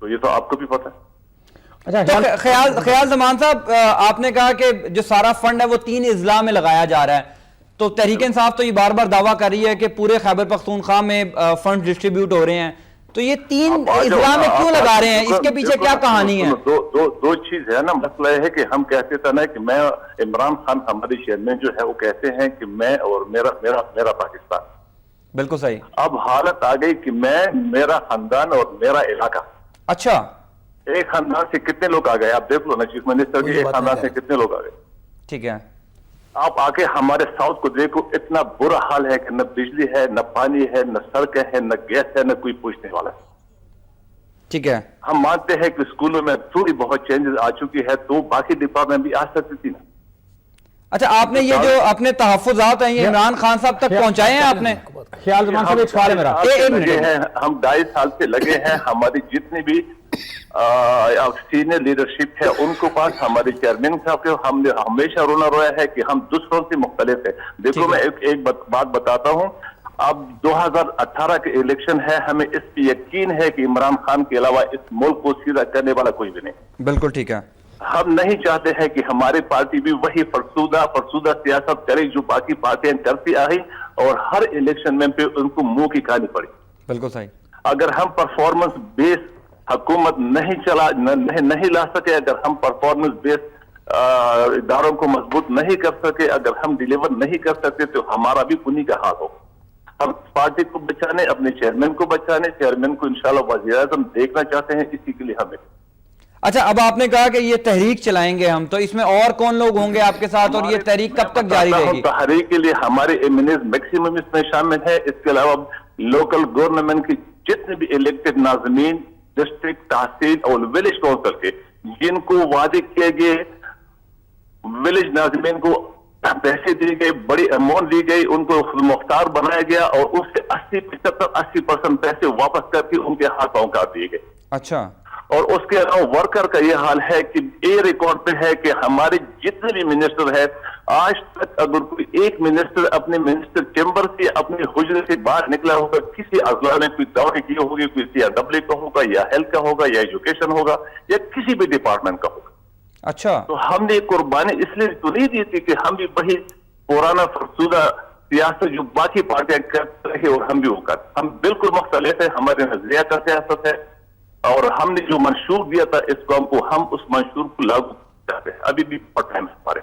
تو یہ تو آپ کو بھی پتا ہے. خیال زمان صاحب آپ نے کہا کہ جو سارا فنڈ ہے وہ 3 اضلاع میں لگایا جا رہا ہے، تو تحریک انصاف تو یہ بار بار دعویٰ کر رہی ہے کہ پورے خیبر پختونخوا میں فنڈ ڈسٹریبیوٹ ہو رہے ہیں، تو یہ 3 اضلاع میں کیوں لگا رہے ہیں؟ اس کے پیچھے کیا کہانی ہے؟ دو چیز ہے نا. مسئلہ یہ ہے کہ ہم کہتے تھے نا کہ میں عمران خان ہمارے چیئرمین جو ہے وہ کہتے ہیں کہ میں اور میرا پاکستان. بالکل صحیح. اب حالت آ گئی کہ میں، میرا خاندان اور میرا علاقہ. اچھا ایک خاندان سے کتنے لوگ آ گئے آپ دیکھ لو نا چیف منسٹر کے، ایک خاندان سے کتنے لوگ آ گئے. ٹھیک ہے. آپ آ کے ہمارے ساؤتھ کو دیکھو، اتنا برا حال ہے کہ نہ بجلی ہے، نہ پانی ہے، نہ سڑکیں ہے، نہ گیس ہے، نہ کوئی پوچھنے والا ہے. ٹھیک ہے. ہم مانتے ہیں کہ اسکولوں میں تھوڑی بہت چینجز آ چکی ہے تو باقی ڈپارٹمنٹ بھی آ سکتی تھی نا. اچھا آپ نے یہ جو اپنے تحفظات ہیں یہ عمران خان صاحب تک پہنچائے ہیں آپ نے؟ خیال زمان صاحب ایک سوال ہے میرا. ہم 2.5 سال سے لگے ہیں. ہماری جتنی بھی سینئر لیڈرشپ ہے ان کو پاس، ہمارے چیئرمین صاحب کے، ہم نے ہمیشہ رونا رویا ہے کہ ہم دوسروں سے مختلف ہے. دیکھو میں ایک بات بتاتا ہوں. اب 2018 کے الیکشن ہے، ہمیں اس پہ یقین ہے کہ عمران خان کے علاوہ اس ملک کو سیدھا کرنے والا کوئی بھی نہیں. بالکل ٹھیک ہے. ہم نہیں چاہتے ہیں کہ ہماری پارٹی بھی وہی فرسودہ سیاست کرے جو باقی پارٹیاں کرتی آئی اور ہر الیکشن میں پہ ان کو منہ کی کہانی پڑی. بالکل صحیح. اگر ہم پرفارمنس بیس حکومت نہیں لا سکے، اگر ہم پرفارمنس بیس اداروں کو مضبوط نہیں کر سکے، اگر ہم ڈیلیور نہیں کر سکتے تو ہمارا بھی انہی کا حال ہو. ہم پارٹی کو بچانے، اپنے چیئرمین کو بچانے، چیئرمین کو انشاءاللہ وزیر اعظم دیکھنا چاہتے ہیں، اسی کے لیے ہمیں. اچھا اب آپ نے کہا کہ یہ تحریک چلائیں گے ہم، تو اس میں اور کون لوگ ہوں گے آپ کے ساتھ اور یہ تحریک کب تک جاری رہے گی؟ تحریک کے لیے ہمارے ایمنیز میکسیمم اس میں شامل ہے. اس کے علاوہ لوکل گورنمنٹ کی جتنے بھی الیکٹڈ ناظمین ڈسٹرکٹ، تحصیل اور ولیج کونسل کے جن کو وعدے کیے گئے، ولیج ناظمین کو پیسے دیے گئے، بڑی اماؤنٹ دی گئی، ان کو مختار بنایا گیا اور اس سے 80% پیسے واپس کر کے ان کے ہاتھ پاؤں کاٹ دیے گئے. اچھا. اور اس کے علاوہ ورکر کا یہ حال ہے کہ یہ ریکارڈ پہ ہے کہ ہمارے جتنے بھی منسٹر ہے آج تک اگر کوئی ایک منسٹر اپنے منسٹر چیمبر سے اپنے حجرے سے باہر نکلا ہوگا، کسی اضلاع نے کوئی دعوے کی ہوگی، کوئی CRW کا ہوگا یا ہیلتھ کا ہوگا یا ایجوکیشن ہوگا یا کسی بھی ڈپارٹمنٹ کا ہوگا. اچھا. تو ہم نے قربانی اس لیے تو نہیں دی تھی کہ ہم بھی وہی پرانا فرسودہ سیاست جو باقی پارٹیاں کرتے رہے اور ہم بھی وہ کرتے. ہم بالکل مختلف ہے، ہمارے نظریہ کا سیاست ہے اور ہم نے جو منشور دیا تھا اس قوم کو، ہم اس منشور کو لاگو کرتے ہیں. ابھی بھی بہت ٹائم ہے ہمارے.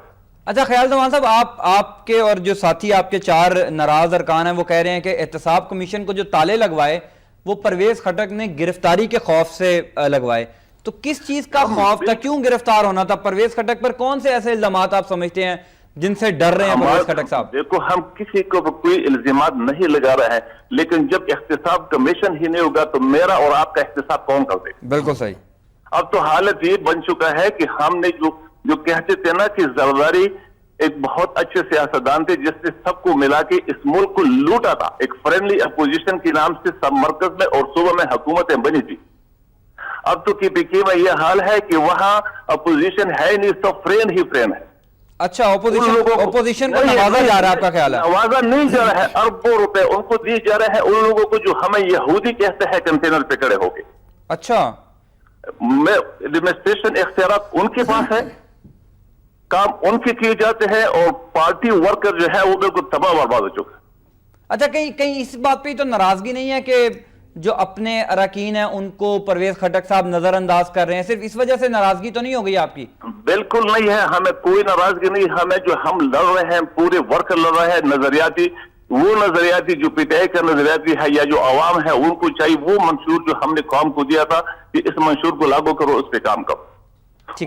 اچھا خیال زمان صاحب آپ کے اور جو ساتھی آپ کے 4 ناراض ارکان ہیں وہ کہہ رہے ہیں کہ احتساب کمیشن کو جو تالے لگوائے وہ پرویز خٹک نے گرفتاری کے خوف سے لگوائے، تو کس چیز کا خوف تھا؟ کیوں گرفتار ہونا تھا پرویز خٹک پر؟ کون سے ایسے الزامات آپ سمجھتے ہیں جن سے ڈر رہے ہیں پرویز خٹک صاحب؟ دیکھو ہم کسی کو کوئی الزامات نہیں لگا رہے ہیں، لیکن جب احتساب کمیشن ہی نہیں ہوگا تو میرا اور آپ کا احتساب کون کر دے؟ بالکل صحیح. اب تو حالت یہ بن چکا ہے کہ ہم نے جو کہتے تھے نا کہ زرداری ایک بہت اچھے سیاستدان تھے جس نے سب کو ملا کے اس ملک کو لوٹا تھا، ایک فرینڈلی اپوزیشن کے نام سے سب مرکز میں اور صوبہ میں حکومتیں بنی تھی. اب تو KPK میں یہ حال ہے کہ وہاں اپوزیشن ہے نہیں، سب فرینڈ ہی فرینڈ ہے. اچھا اپوزیشن کو نوازا جا رہا ہے، آپ کا خیال ہے؟ نوازا نہیں جا رہا ہے، اربوں روپے ان کو دیے جا رہے ہیں ان لوگوں کو جو ہمیں یہودی کہتے ہیں کنٹینر پہ کھڑے ہو کے. اچھا. ایڈمنسٹریشن اختیارات ان کے پاس ہے، کام ان کے کیے جاتے ہیں اور پارٹی ورکر جو ہے وہ بالکل تباہ برباد ہو چکا ہے. اچھا کہیں اس بات پہ تو ناراضگی نہیں ہے کہ جو اپنے اراکین ہیں ان کو پرویز خٹک صاحب نظر انداز کر رہے ہیں, صرف اس وجہ سے ناراضگی تو نہیں ہو گئی آپ کی؟ بالکل نہیں ہے, ہمیں کوئی ناراضگی نہیں. ہمیں جو ہم لڑ رہے ہیں پورے ورکر لڑ رہے ہیں نظریاتی, وہ نظریاتی جو پی ٹی آئی کا نظریاتی ہے یا جو عوام ہے ان کو چاہیے وہ منشور جو ہم نے قوم کو دیا تھا کہ اس منشور کو لاگو کرو, اس پہ کام کرو.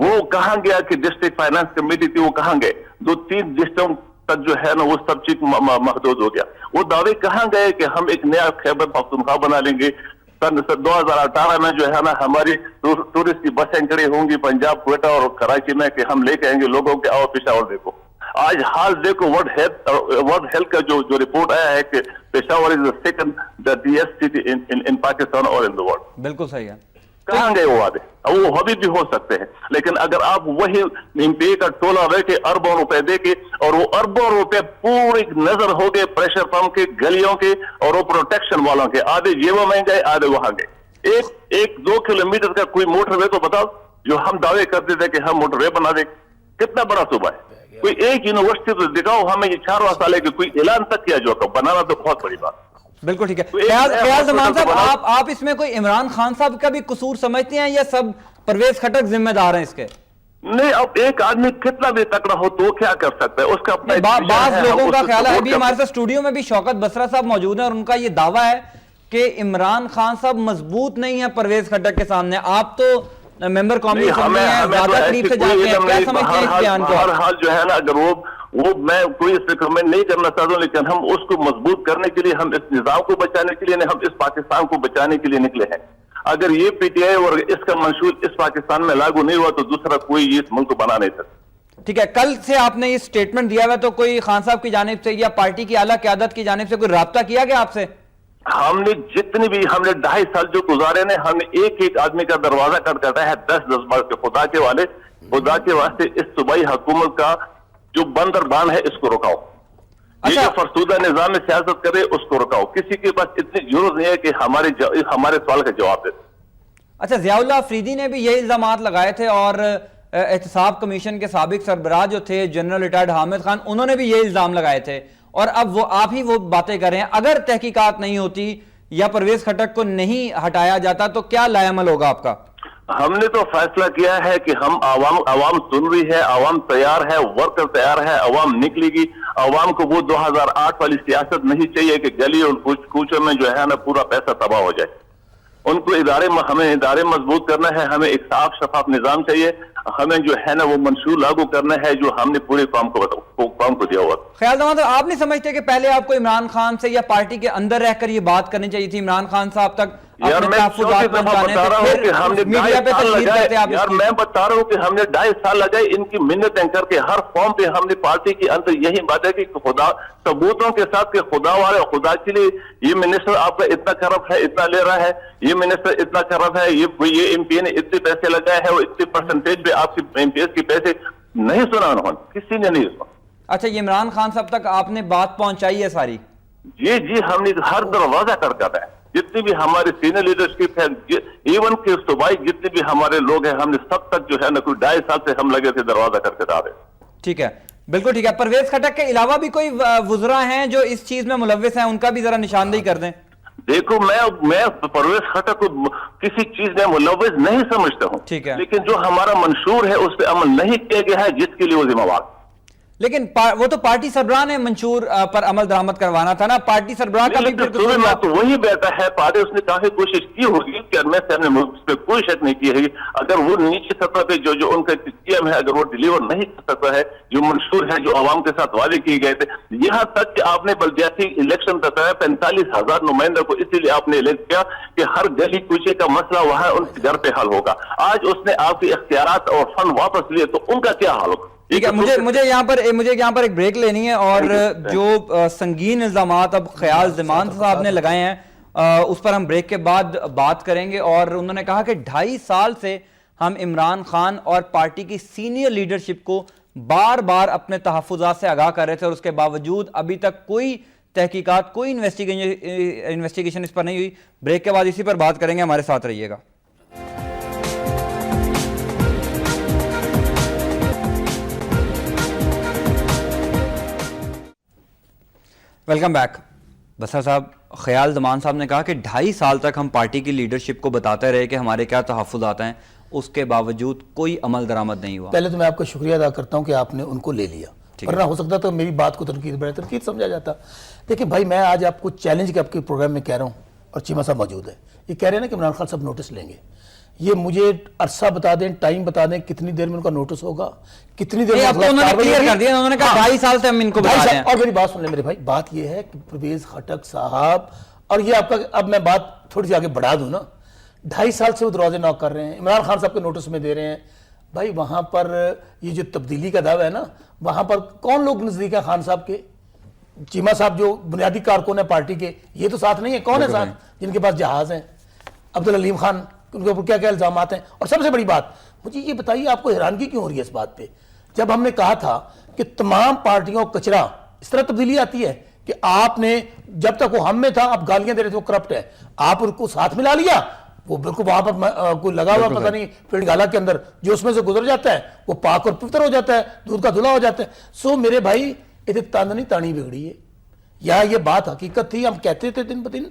وہ کہاں گیا کہ ڈسٹرکٹ فائنانس کمیٹی تھی, وہ کہاں گئے؟ 2-3 ڈسٹرکٹ تک جو ہے نا وہ سب چیز محدود ہو گیا. وہ دعوے کہاں گئے کہ ہم ایک نیا خیبر پختونخوا بنا لیں گے. 2018 میں جو ہے نا ہماری ٹورسٹ کی بسیں کھڑی ہوں گی پنجاب, کوئٹہ اور کراچی میں کہ ہم لے کے آئیں گے لوگوں کے. اور پشاور دیکھو, آج حال دیکھو, ورلڈ ہیلتھ کا جو رپورٹ آیا ہے کہ پشاور از the second deadliest city in Pakistan اور in the world. بالکل صحیح ہے. کہاں گئے وہ وعدے؟ وہ ابھی بھی ہو سکتے ہیں, لیکن اگر آپ وہی ایم پی اے کا ٹولہ رہ کے اربوں روپے دے کے, اور وہ اربوں روپے پوری نظر ہو گئے پریشر پمپ کے, گلیوں کے اور وہ پروٹیکشن والوں کے, آدھے جیبوں میں گئے آدھے وہاں گئے. 1-2 کلومیٹر کا کوئی موٹر وے تو بتاؤ جو ہم دعوے کرتے تھے کہ ہم موٹر وے بنا دیں. کتنا بڑا صوبہ ہے, کوئی ایک یونیورسٹی تو دکھاؤ ہمیں یہ 4 سال ہے کہ کوئی اعلان تک کیا جو بنانا تو بہت بڑی بات. بالکل ٹھیک ہے. فیاض زمان صاحب, آپ اس میں کوئی عمران خان صاحب کا بھی قصور سمجھتے ہیں یا سب پرویز خٹک ذمہ دار ہیں اس کے؟ نہیں, اب ایک آدمی کتنا بھی تکڑا ہو تو کیا کر سکتا ہے, اس کا اپنا بعض لوگوں کا خیال ہے. ابھی ہمارے ساتھ اسٹوڈیو میں بھی شوکت بسرا صاحب موجود ہیں اور ان کا یہ دعویٰ ہے کہ عمران خان صاحب مضبوط نہیں ہے پرویز خٹک کے سامنے. آپ تو ممبر قومی اسمبلی ہیں, زیادہ قریب سے جانتے ہیں, کیا سمجھتے ہیں اس بیان کو؟ ہر حال جو ہے نا, اگر وہ میں کوئی اس پہ کمنٹ نہیں کرنا چاہتا ہوں, لیکن ہم اس کو مضبوط کرنے کے لیے, ہم اس نظام کو بچانے کے لیے نہیں, ہم اس پاکستان کو بچانے کے لیے نکلے ہیں. اگر یہ پی ٹی آئی اور اس کا منشور اس پاکستان میں لاگو نہیں ہوا تو دوسرا کوئی اس ملک کو بنا نہیں سکتا. ٹھیک ہے, کل سے آپ نے یہ سٹیٹمنٹ دیا ہوا, تو کوئی خان صاحب کی جانب سے یا پارٹی کی اعلیٰ قیادت کی جانب سے کوئی رابطہ کیا گیا آپ سے؟ ہم نے جتنی بھی, ہم نے 2.5 سال جو گزارے نے, ہم نے ایک آدمی کا دروازہ کٹکھٹایا ہے 10 بار کے. خدا کے والے, خدا کے واسطے اس صوبائی حکومت کا جو بندر بان ہے اس کو رکاؤ. یہ جو فرسودہ نظام میں سیاست کرے اس کو رکاؤ. کسی کے پاس اتنی ضرورت نہیں ہے کہ ہمارے سوال کا جواب دے. اچھا, ضیاء اللہ افریدی نے بھی یہ الزامات لگائے تھے اور احتساب کمیشن کے سابق سربراہ جو تھے جنرل ریٹائرڈ حامد خان, انہوں نے بھی یہ الزام لگائے تھے, اور اب آپ ہی وہ باتیں کر رہے ہیں. اگر تحقیقات نہیں ہوتی یا پرویز خٹک کو نہیں ہٹایا جاتا تو کیا لائے عمل ہوگا آپ کا؟ ہم نے تو فیصلہ کیا ہے کہ ہم عوام سن رہی ہے, عوام تیار ہے, ورکر تیار ہے, عوام نکلے گی. عوام کو وہ 2008 والی سیاست نہیں چاہیے کہ گلی اور کوچوں میں جو ہے نا پورا پیسہ تباہ ہو جائے. ان کو ہمیں ادارے مضبوط کرنا ہے, ہمیں ایک صاف شفاف نظام چاہیے, ہمیں جو ہے نا وہ منشور لاگو کرنا ہے جو ہم نے پورے قوم کو دیا ہوا. خیال زمان صاحب, آپ نہیں سمجھتے کہ پہلے آپ کو عمران خان سے یا پارٹی کے اندر رہ کر یہ بات کرنی چاہیے تھی, عمران خان صاحب تک یار میں بتا رہا ہوں کہ ہم نے 2.5 سال لگائے ان کی منتیں کر کے, ہر فارم پہ ہم نے پارٹی کے اندر یہی بات ہے کہ خدا ثبوتوں کے ساتھ کہ خدا والے خدا کے لیے یہ منسٹر آپ کا اتنا کرپٹ ہے, اتنا لے رہا ہے, یہ منسٹر اتنا کرپٹ ہے, یہ ایم پی نے اتنے پیسے لگائے ہیں, وہ اتنے پرسنٹیج پہ آپ کی ایم پی ایس کے پیسے نہیں سنا انہوں نے, کسی نے نہیں سنا. اچھا, یہ عمران خان صاحب تک آپ نے بات پہنچائی ہے ساری؟ جی ہم نے ہر دروازہ کٹکھٹایا ہے, جتنی بھی ہماری سینئر لیڈرشپ ہے, ایون کہ صوبائی جتنے بھی ہمارے لوگ ہیں, ہم نے سب تک جو ہے نا کوئی 2.5 سال سے ہم لگے تھے دروازہ کٹکھٹا رہے. ٹھیک ہے, بالکل ٹھیک ہے. پرویز خٹک کے علاوہ بھی کوئی وزراء ہیں جو اس چیز میں ملوث ہیں, ان کا بھی ذرا نشاندہی کر دیں. دیکھو میں پرویز خٹک کو کسی چیز میں ملوث نہیں سمجھتا ہوں, ٹھیک ہے, لیکن جو ہمارا منشور ہے اس پہ عمل نہیں کیا گیا ہے جس کے لیے وہ ذمہ وار. لیکن وہ تو پارٹی سربراہ نے منشور پر عمل درآمد کروانا تھا نا, پارٹی سربراہ کا بھی تو وہی بیٹا ہے. پارٹی اس نے کافی کوشش کی ہوگی کہ میں سے اس پہ کوئی شک نہیں کی ہے. اگر وہ نیچے سطح پہ جو ان کا اسکیم ہے اگر وہ ڈیلیور نہیں کر سکتا ہے, جو منشور ہے جو عوام کے ساتھ وعدے کیے گئے تھے, یہاں تک کہ آپ نے بلدیاتی الیکشن بتایا 45,000 نمائندوں کو اسی لیے آپ نے الیکٹ کیا کہ ہر گلی کوچے کا مسئلہ وہاں ان کے گھر پہ حل ہوگا. آج اس نے آپ کے اختیارات اور فنڈ واپس لیے تو ان کا کیا حال ہوگا؟ ٹھیک ہے, مجھے یہاں پر ایک بریک لینی ہے, اور جو سنگین الزامات اب خیال زمان صاحب نے لگائے ہیں اس پر ہم بریک کے بعد بات کریں گے. اور انہوں نے کہا کہ 2.5 سال سے ہم عمران خان اور پارٹی کی سینئر لیڈرشپ کو بار بار اپنے تحفظات سے آگاہ کر رہے تھے, اور اس کے باوجود ابھی تک کوئی تحقیقات, کوئی انویسٹیگیشن اس پر نہیں ہوئی. بریک کے بعد اسی پر بات کریں گے, ہمارے ساتھ رہیے گا. Welcome back. بسر صاحب، خیال زمان صاحب نے کہا کہ 2.5 سال تک ہم پارٹی کی لیڈرشپ کو بتاتے رہے کہ ہمارے کیا تحفظات ہیں، اس کے باوجود کوئی عمل درآمد نہیں ہوا. پہلے تو میں آپ کا شکریہ ادا کرتا ہوں کہ آپ نے ان کو لے لیا، ورنہ ہو سکتا تو میری بات کو تنقید سمجھا جاتا. دیکھیں بھائی، میں آج آپ کو چیلنج کے آپ کے پروگرام میں کہہ رہا ہوں، اور چیمہ صاحب موجود ہے، یہ کہہ رہے ہیں نا کہ عمران خان صاحب نوٹس لیں گے. یہ مجھے عرصہ بتا دیں، ٹائم بتا دیں، کتنی دیر میں ان کا نوٹس ہوگا، کتنی دیر میں اب تو انہوں نے کلیئر کر دیا، انہوں نے کہا 2.5 سال سے ہم ان کو بتا رہے ہیں. اور میری بات سن لیں میرے بھائی، بات یہ ہے کہ پرویز خٹک صاحب، اور یہ آپ کا اب میں بات تھوڑی سی آگے بڑھا دوں نا، 2.5 سال سے وہ دروازے نوک کر رہے ہیں، عمران خان صاحب کے نوٹس میں دے رہے ہیں. بھائی وہاں پر یہ جو تبدیلی کا دعویٰ ہے نا، وہاں پر کون لوگ نزدیک ہیں خان صاحب کے؟ چیمہ صاحب جو بنیادی کارکن ہے پارٹی کے، یہ تو ساتھ نہیں ہے. کون ہے ساتھ جن کے پاس جہاز ہیں؟ عبدالعلیم خان، ان کے اوپر کیا کیا الزامات ہیں؟ اور سب سے بڑی بات مجھے یہ بتائیے، آپ کو حیرانگی کیوں ہو رہی ہے اس بات پہ، جب ہم نے کہا تھا کہ تمام پارٹیوں کچرا، اس طرح تبدیلی آتی ہے کہ آپ نے جب تک وہ ہم میں تھا آپ گالیاں دے رہے تھے وہ کرپٹ ہے، آپ ان کو ساتھ ملا لیا، وہ بالکل وہاں پر کوئی لگا ہوا پتہ نہیں پیڑ گالا کے اندر جو اس میں سے گزر جاتا ہے وہ پاک اور پوتر ہو جاتا ہے، دودھ کا دھلا ہو جاتا ہے. سو میرے بھائی ادھر تاندنی تانی بگڑی ہے، یا یہ بات حقیقت تھی، ہم کہتے تھے دن بدن،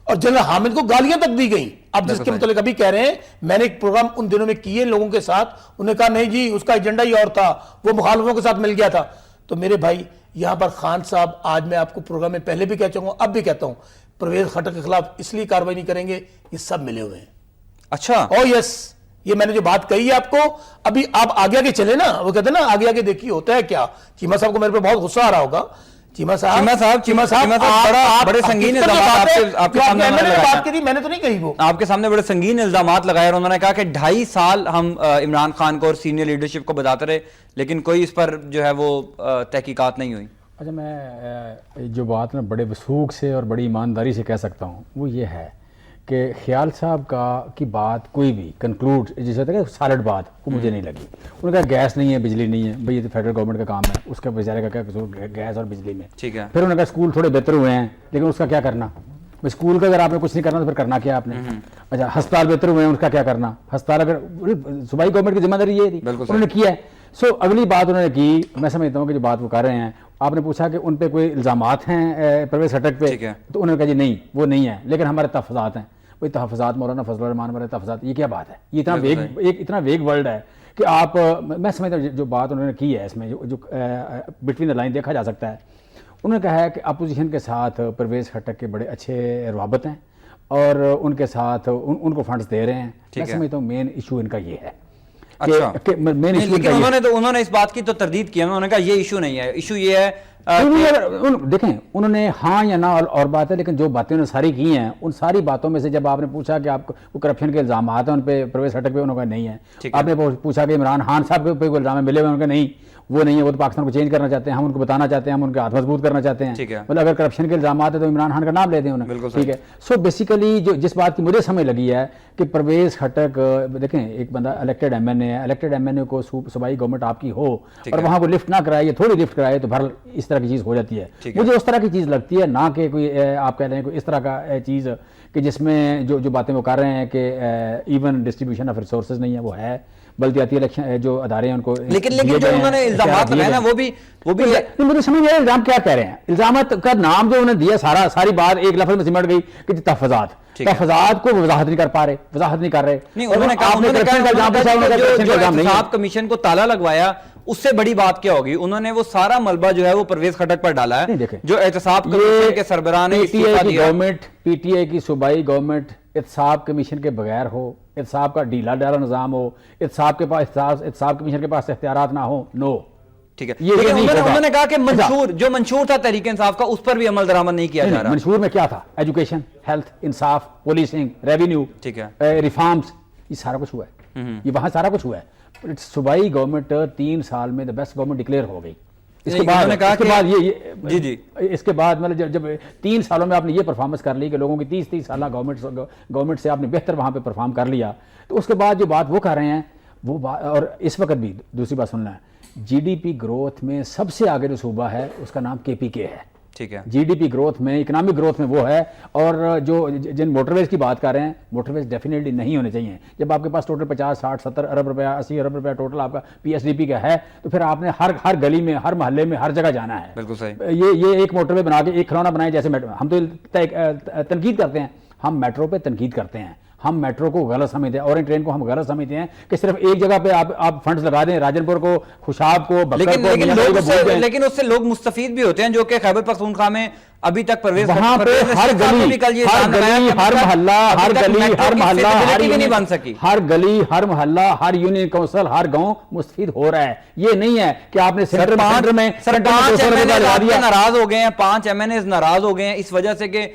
اور جنرل حامد کو گالیاں تک دی گئیں. اب جس کے متعلق ابھی کہہ رہے ہیں، میں نے ایک پروگرام ان دنوں میں کیے لوگوں کے ساتھ، انہوں نے کہا نہیں جی اس کا ایجنڈا ہی اور تھا، وہ مخالفوں کے ساتھ مل گیا تھا. تو میرے بھائی یہاں پر خان صاحب، آج میں آپ کو پروگرام میں پہلے بھی کہہ چکا ہوں، اب بھی کہتا ہوں، پرویز خٹک کے خلاف اس لیے کارروائی نہیں کریں گے، یہ سب ملے ہوئے ہیں. اچھا، او یس، یہ میں نے جو بات کہی ہے آپ کو، ابھی آپ آگے آگے چلے نا، وہ کہتے ہیں نا آگے آگے دیکھیے ہوتا ہے کیا. چیمہ صاحب کو میرے پہ بہت غصہ آ رہا ہوگا. چیمہ صاحب بڑے سنگین الزامات آپ کے سامنے بات کی تھی، میں نے تو نہیں کہی، وہ آپ کے سامنے بڑے سنگین الزامات لگائے، اور انہوں نے کہا کہ 2.5 سال ہم عمران خان کو اور سینئر لیڈرشپ کو بتاتے رہے لیکن کوئی اس پر جو ہے وہ تحقیقات نہیں ہوئی. اچھا، میں جو بات نا بڑے وثوق سے اور بڑی ایمانداری سے کہہ سکتا ہوں وہ یہ ہے کہ خیال صاحب کی بات کوئی بھی کنکلوڈ جسے ہوتا ہے کہ سالڈ بات، وہ مجھے نہیں لگی. انہوں نے کہا گیس نہیں ہے، بجلی نہیں ہے، بھئی یہ تو فیڈرل گورنمنٹ کا کام ہے، اس کا بیچارے کا کیا قصور گیس اور بجلی میں. ٹھیک ہے. پھر انہوں نے کہا اسکول تھوڑے بہتر ہوئے ہیں لیکن اس کا کیا کرنا؟ اسکول کا اگر آپ نے کچھ نہیں کرنا تو پھر کرنا کیا آپ نے؟ اچھا، ہسپتال بہتر ہوئے ہیں، اس کا کیا کرنا؟ ہسپتال اگر صوبائی گورنمنٹ کی ذمہ داری یہ تھی، انہوں نے کیا ہے. سو اگلی بات انہوں نے کی، میں سمجھتا ہوں کہ جو بات وہ کر رہے ہیں، آپ نے پوچھا کہ ان پہ کوئی الزامات ہیں پرویز خٹک پہ، تو انہوں نے کہا جی نہیں وہ نہیں ہے، لیکن ہمارے تحفظات ہیں. وہی تحفظات، مولانا فضل الرحمان ہمارے تحفظات، یہ کیا بات ہے؟ یہ اتنا ویگ ورلڈ ہے کہ آپ، میں سمجھتا ہوں جو بات انہوں نے کی ہے اس میں جو بٹوین دا لائن دیکھا جا سکتا ہے، انہوں نے کہا ہے کہ اپوزیشن کے ساتھ پرویز خٹک کے بڑے اچھے روابط ہیں اور ان کے ساتھ ان کو فنڈز دے رہے ہیں. میں سمجھتا ہوں مین ایشو ان کا یہ ہے. اچھا، لیکن انہوں نے اس بات کی تو تردید کی، انہوں نے کہا یہ ایشو نہیں ہے، ایشو یہ ہے. دیکھیں انہوں نے ہاں یا نہ اور بات ہے، لیکن جو باتیں انہوں نے ساری کی ہیں ان ساری باتوں میں سے جب آپ نے پوچھا کہ آپ کو کرپشن کے الزامات ہیں ان پہ پرویز خٹک پہ، انہوں نے کہا نہیں ہے. آپ نے پوچھا کہ عمران خان صاحب پہ کوئی الزام ملے ہوئے، انہوں نے کہا نہیں وہ نہیں ہے، وہ تو پاکستان کو چینج کرنا چاہتے ہیں، ہم ان کو بتانا چاہتے ہیں، ہم ان کے ہاتھ مضبوط کرنا چاہتے ہیں. مطلب اگر کرپشن کے الزامات ہیں تو عمران خان کا نام لے دیں انہوں. ٹھیک ہے. سو بیسیکلی جس بات کی مجھے سمجھ لگی ہے کہ پرویز خٹک، دیکھیں ایک بندہ الیکٹڈ ایم این اے ہے، الیکٹڈ ایم این اے کو صوبائی گورنمنٹ آپ کی ہو اور وہاں کو لفٹ نہ کرائے یا تھوڑی لفٹ کرائے تو بھر اس طرح کی چیز ہو جاتی ہے. مجھے اس طرح کی چیز لگتی ہے، نہ کہ کوئی آپ کہہ رہے ہیں کوئی اس طرح کا چیز کہ جس میں جو باتیں وہ کر رہے ہیں کہ ایون ڈسٹریبیوشن آف ریسورسز نہیں ہے، وہ ہے بلدیاتی الیکشن جو ادارے ہیں ان کو. لیکن جو انہوں نے الزامات لگائے نا وہ بھی مجھے سمجھ نہیں آیا الزام کیا کہہ رہے ہیں. الزامات کا نام جو انہوں نے دیا ساری بات ایک لفظ میں سمٹ گئی کہ تحفظات کو وضاحت نہیں کر پا رہے، وضاحت نہیں کر رہے. انہوں نے کہا کمیشن کو تالا لگوایا، اس سے بڑی بات کیا ہوگی؟ انہوں نے وہ سارا ملبہ جو ہے وہ پرویز خٹک پر ڈالا ہے، جو احتساب کمیشن کے سربراہ نے پی ٹی آئی کی صوبائی گورنمنٹ احتساب کمیشن کے بغیر ہو، احتساب کا ڈھیلا ڈالا نظام ہو، احتساب کمیشن کے پاس اختیارات نہ ہو، نو. ٹھیک ہے. انہوں نے کہا کہ جو منشور تھا تحریک انصاف کا اس پر بھی عمل درآمد نہیں کیا جا رہا. منشور میں کیا تھا؟ ایجوکیشن، ہیلتھ، انصاف، پولیسنگ، ریونیو، ٹھیک ہے، ریفارمز، یہ سارا کچھ ہوا ہے. یہ وہاں سارا کچھ ہوا ہے. صوبائی گورنمنٹ 3 سال میں دا بیسٹ گورنمنٹ ڈکلیئر ہو گئی. اس کے بعد مطلب جب 3 سالوں میں آپ نے یہ پرفارمنس کر لی کہ لوگوں کی 30 سالہ گورنمنٹ سے آپ نے بہتر وہاں پہ پرفارم کر لیا، تو اس کے بعد جو بات وہ کر رہے ہیں وہ اور اس وقت بھی دوسری بات سننا ہے، جی ڈی پی گروتھ میں سب سے آگے جو صوبہ ہے اس کا نام کے پی کے ہے. ٹھیک ہے. جی ڈی پی گروتھ میں, اکنامک گروتھ میں وہ ہے. اور جو جن موٹر ویز کی بات کر رہے ہیں, موٹر ویز ڈیفینیٹلی نہیں ہونے چاہیے. جب آپ کے پاس ٹوٹل 50 60 70 ارب روپیہ 80 ارب روپیہ ٹوٹل آپ کا پی ایس ڈی پی کا ہے, تو پھر آپ نے ہر گلی میں, ہر محلے میں, ہر جگہ جانا ہے. بالکل صحیح. یہ ایک موٹر وے بنا کے ایک کھلونا بنائے, جیسے ہم تو تنقید کرتے ہیں, ہم میٹرو پہ تنقید کرتے ہیں, ہم میٹرو کو غلط سمجھتے ہیں, اورنج ٹرین کو ہم غلط سمجھتے ہیں کہ صرف ایک جگہ پہ آپ فنڈز لگا دیں, راجن پور کو, خوشاب کو, لیکن اس سے لوگ مستفید بھی ہوتے ہیں, جو کہ خیبر پختونخوا میں ابھی تک پرویز وہاں پہ ہر گلی, ہر محلہ, ہر گلی, ہر محلہ, ہر یونین کونسل, ہر گاؤں مستفید ہو رہا ہے. یہ نہیں ہے کہ آپ نے سینٹر میں 5 ناراض ہو گئے ہیں, 5 ایم این ایز ناراض ہو گئے ہیں اس وجہ سے کہ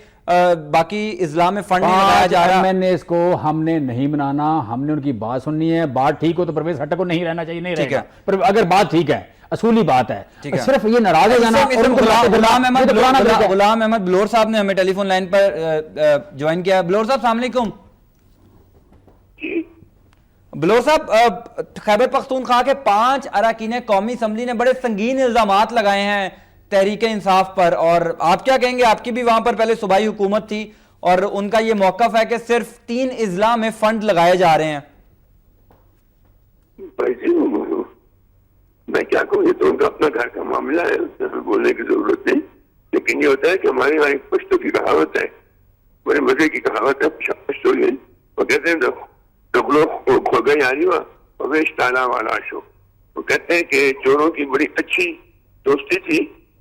باقی اضلاع میں فنڈ نہیں لگایا جا رہا. ایم این ایز کو ہم نے نہیں منانا, ہم نے ان کی بات سننی ہے. بات ٹھیک ہو تو پرویز خٹک کو نہیں رہنا چاہیے, نہیں رہے گا. پر اگر بات ٹھیک ہے, اصولی بات ہے, صرف یہ ناراض ہو جانا. غلام احمد بلور صاحب نے ہمیں ٹیلی فون لائن پر جوائن کیا. بلور صاحب السلام علیکم. بلور صاحب, خیبر پختونخوا کے 5 اراکین قومی اسمبلی نے بڑے سنگین الزامات لگائے ہیں تحریک انصاف پر, اور آپ کیا کہیں گے؟ آپ کی بھی وہاں پر پہلے صوبائی حکومت تھی اور ان کا یہ موقف ہے کہ صرف 3 اضلاع میں فنڈ لگائے جا رہے ہیں. میں کیا کہوں, یہ تو ان کا اپنا گھر کا معاملہ ہے, اس میں بولنے کی ضرورت نہیں. لیکن یہ ہوتا ہے کہ ہمارے یہاں ایک پشتو کی کہاوت ہے, بڑے مزے کی کہاوت ہے پشتو کی. وہ کہتے ہیں کھو گئی یاری ویش تالا والا شو. وہ کہتے ہیں کہ چوروں کی بڑی اچھی دوستی تھی,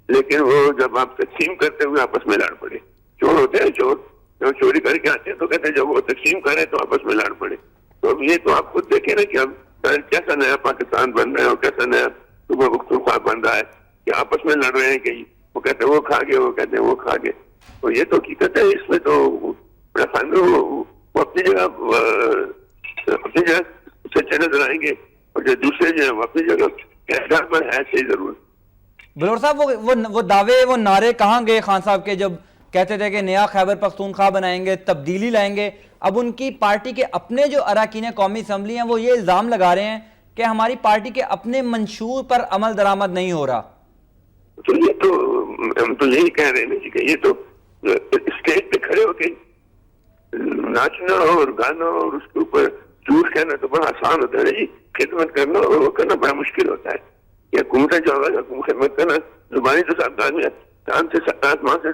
لیکن وہ جب آپ تقسیم کرتے ہوئے آپس میں لڑ پڑے. چور ہوتے ہیں, چور جب چوری کر کے آتے ہیں تو کہتے ہیں جب وہ تقسیم کرے تو آپس میں لڑ پڑے. تو اب یہ تو آپ خود دیکھیں نا کہ اب کیسا نیا پاکستان بن رہا ہے اور کیسا نیا صوبہ پختونخوا بن رہا ہے کہ آپس میں لڑ رہے ہیں کہ وہ کہتے ہیں وہ کھا گئے, وہ کہتے ہیں وہ کھا گئے. تو یہ تو حقیقت ہے. اس میں تو بڑا خاندان وہ اپنی جگہ سچے نظر آئیں گے, اور جو دوسرے جو ہے اپنی جگہ کردار پر ہے صحیح ضرور. بلور صاحب وہ دعوے, وہ نعرے کہاں گئے خان صاحب کے جب کہتے تھے کہ نیا خیبر پختونخوا بنائیں گے, تبدیلی لائیں گے؟ اب ان کی پارٹی کے اپنے جو اراکین قومی اسمبلی ہیں وہ یہ الزام لگا رہے ہیں کہ ہماری پارٹی کے اپنے منشور پر عمل درآمد نہیں ہو رہا. تو یہ تو ہم تو یہی کہہ رہے ہیں کہ یہ تو اسٹیج پہ کھڑے ہو کے ناچنا اور گانا اور اس کے اوپر جھوٹ کہنا تو بڑا آسان ہوتا ہے جی. خدمت کرنا اور وہ کرنا بڑا مشکل ہوتا ہے. یہ حکومتیں جو ہوگا خدمت کرنا زبانی تو سب آدمی چاند سے آسمان سے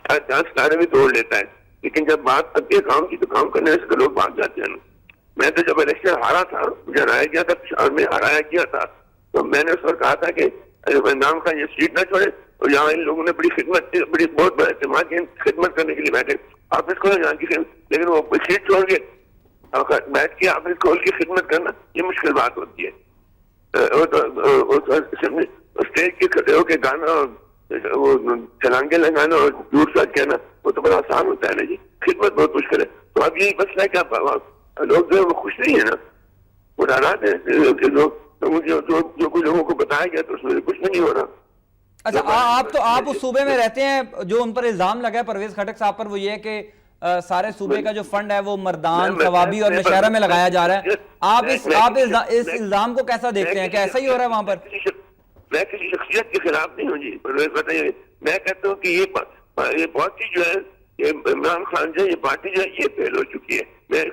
چاند ستارے بھی توڑ لیتا ہے, لیکن جب بات آتی ہے کام کی تو کام کرنے سے لوگ بھاگ جاتے ہیں. میں تو جب الیکشن ہارا تھا, مجھے ہرایا گیا تھا پشاور میں, ہرایا کیا تھا, تو میں نے اس وقت کہا تھا کہ عمران خان یہ سیٹ نہ چھوڑے, اور یہاں ان لوگوں نے بڑی خدمت کی, بہت بڑا اعتماد کیا خدمت کرنے کے لیے بیٹھے آفس کھولے یہاں کی خدمت, لیکن وہ سیٹ چھوڑ کے بیٹھ کے آفس کھول کی خدمت کرنا یہ مشکل بات ہوتی ہے. اسٹیج کے کھڑے ہو کے گانا, وہ چھلانگے لگانا اور جھوٹ سچ کہنا وہ تو بڑا آسان ہوتا ہے نا جی. خدمت بہت مشکل ہے. تو اب یہی مسئلہ ہے کہ لوگ جو ہے وہ خوش نہیں ہے نا, وہ ناراض ہیں لوگ. جو کچھ لوگوں کو بتایا گیا تو اس میں کچھ نہیں ہو رہا. اچھا, آپ اس صوبے میں رہتے ہیں, جو ان پر الزام لگا ہے پرویز خٹک صاحب پر وہ یہ ہے کہ سارے صوبے کا جو فنڈ ہے وہ مردان, ثوابی اور نشہرہ میں لگایا جا رہا ہے. آپ اس الزام کو کیسا دیکھتے ہیں, کہ ایسا ہی ہو رہا ہے وہاں پر؟ میں کسی شخصیت کے خلاف نہیں ہوں جی, بتائیے. میں کہتا ہوں کہ یہ پارٹی جو ہے عمران خان جو ہے, یہ پارٹی جو ہے یہ فیل ہو چکی ہے. میں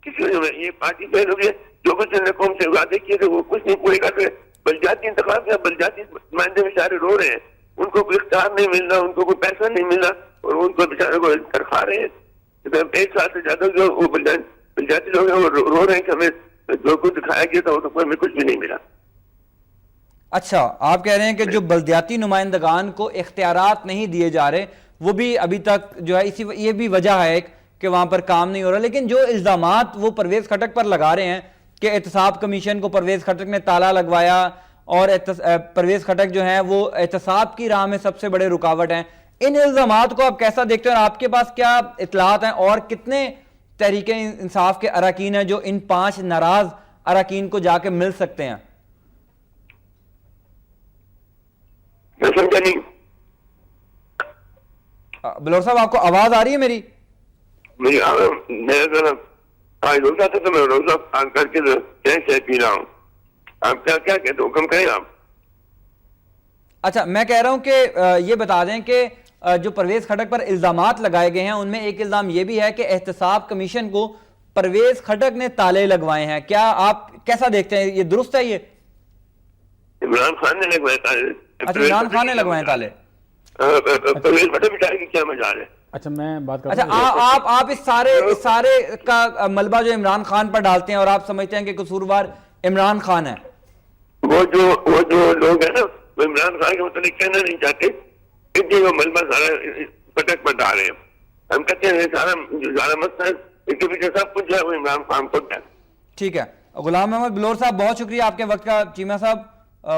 کسی یہ پارٹی فیل ہو گئی ہے. جو کچھ انہوں نے قوم سے وعدے کیے تھے وہ کچھ نہیں پورے کر رہے. بلجاتی انتخاب کیا, بلجاتی نمائندے بیچارے رو رہے ہیں, ان کو کوئی اختیار نہیں مل رہا, ان کو کوئی پیسہ نہیں مل رہا, اور ان کو بیچارے کو ترخا رہے ہیں. 1 سال سے زیادہ جو وہ بلجاتی لوگ ہیں وہ رو رہے ہیں کہ ہمیں جو کچھ دکھایا گیا تھا وہ تو ہمیں کچھ بھی نہیں ملا. اچھا, آپ کہہ رہے ہیں کہ جو بلدیاتی نمائندگان کو اختیارات نہیں دیے جا رہے وہ بھی ابھی تک جو ہے یہ بھی وجہ ہے کہ وہاں پر کام نہیں ہو رہا. لیکن جو الزامات وہ پرویز خٹک پر لگا رہے ہیں کہ احتساب کمیشن کو پرویز خٹک نے تالا لگوایا, اور پرویز خٹک جو ہیں وہ احتساب کی راہ میں سب سے بڑے رکاوٹ ہیں, ان الزامات کو آپ کیسا دیکھتے ہیں, اور آپ کے پاس کیا اطلاعات ہیں, اور کتنے تحریک انصاف کے اراکین ہیں جو ان 5 ناراض اراکین کو جا کے مل سکتے ہیں؟ بلور صاحب آپ کو آواز آ رہی ہے میری؟ میں روزہ تھا تو میں روزہ کر کے چائے پی رہا ہوں. آپ کیا کہتے حکم کریں آپ؟ اچھا میں کہہ رہا ہوں کہ یہ بتا دیں کہ جو پرویز خٹک پر الزامات لگائے گئے ہیں ان میں ایک الزام یہ بھی ہے کہ احتساب کمیشن کو پرویز خٹک نے تالے لگوائے ہیں. کیا آپ کیسا دیکھتے ہیں, یہ درست ہے؟ یہ عمران خان نے لگوائے تالے. اچھا عمران خان نے لگوائے تالے. پرویز خٹک بچارے کی کیا مجال ہے؟ اچھا میں بات کرتا اچھا ہوں. آپ اس سارے کا ملبہ جو عمران خان پر ڈالتے ہیں اور آپ سمجھتے ہیں کہ قصوروار عمران خان ہے. وہ جو لوگ ہیں نا وہ عمران خان کے متعلق کہنا نہیں چاہتے کہ وہ ملبہ سارا خٹک پر ڈال رہے ہیں. ہم کہتے ہیں سارا مسئلہ اس کے پیچھے سب کچھ جو ہے وہ عمران خان خود ہے. ٹھیک ہے. غلام احمد بلور صاحب بہت شکریہ آپ کے وقت کا. چیمہ صاحب,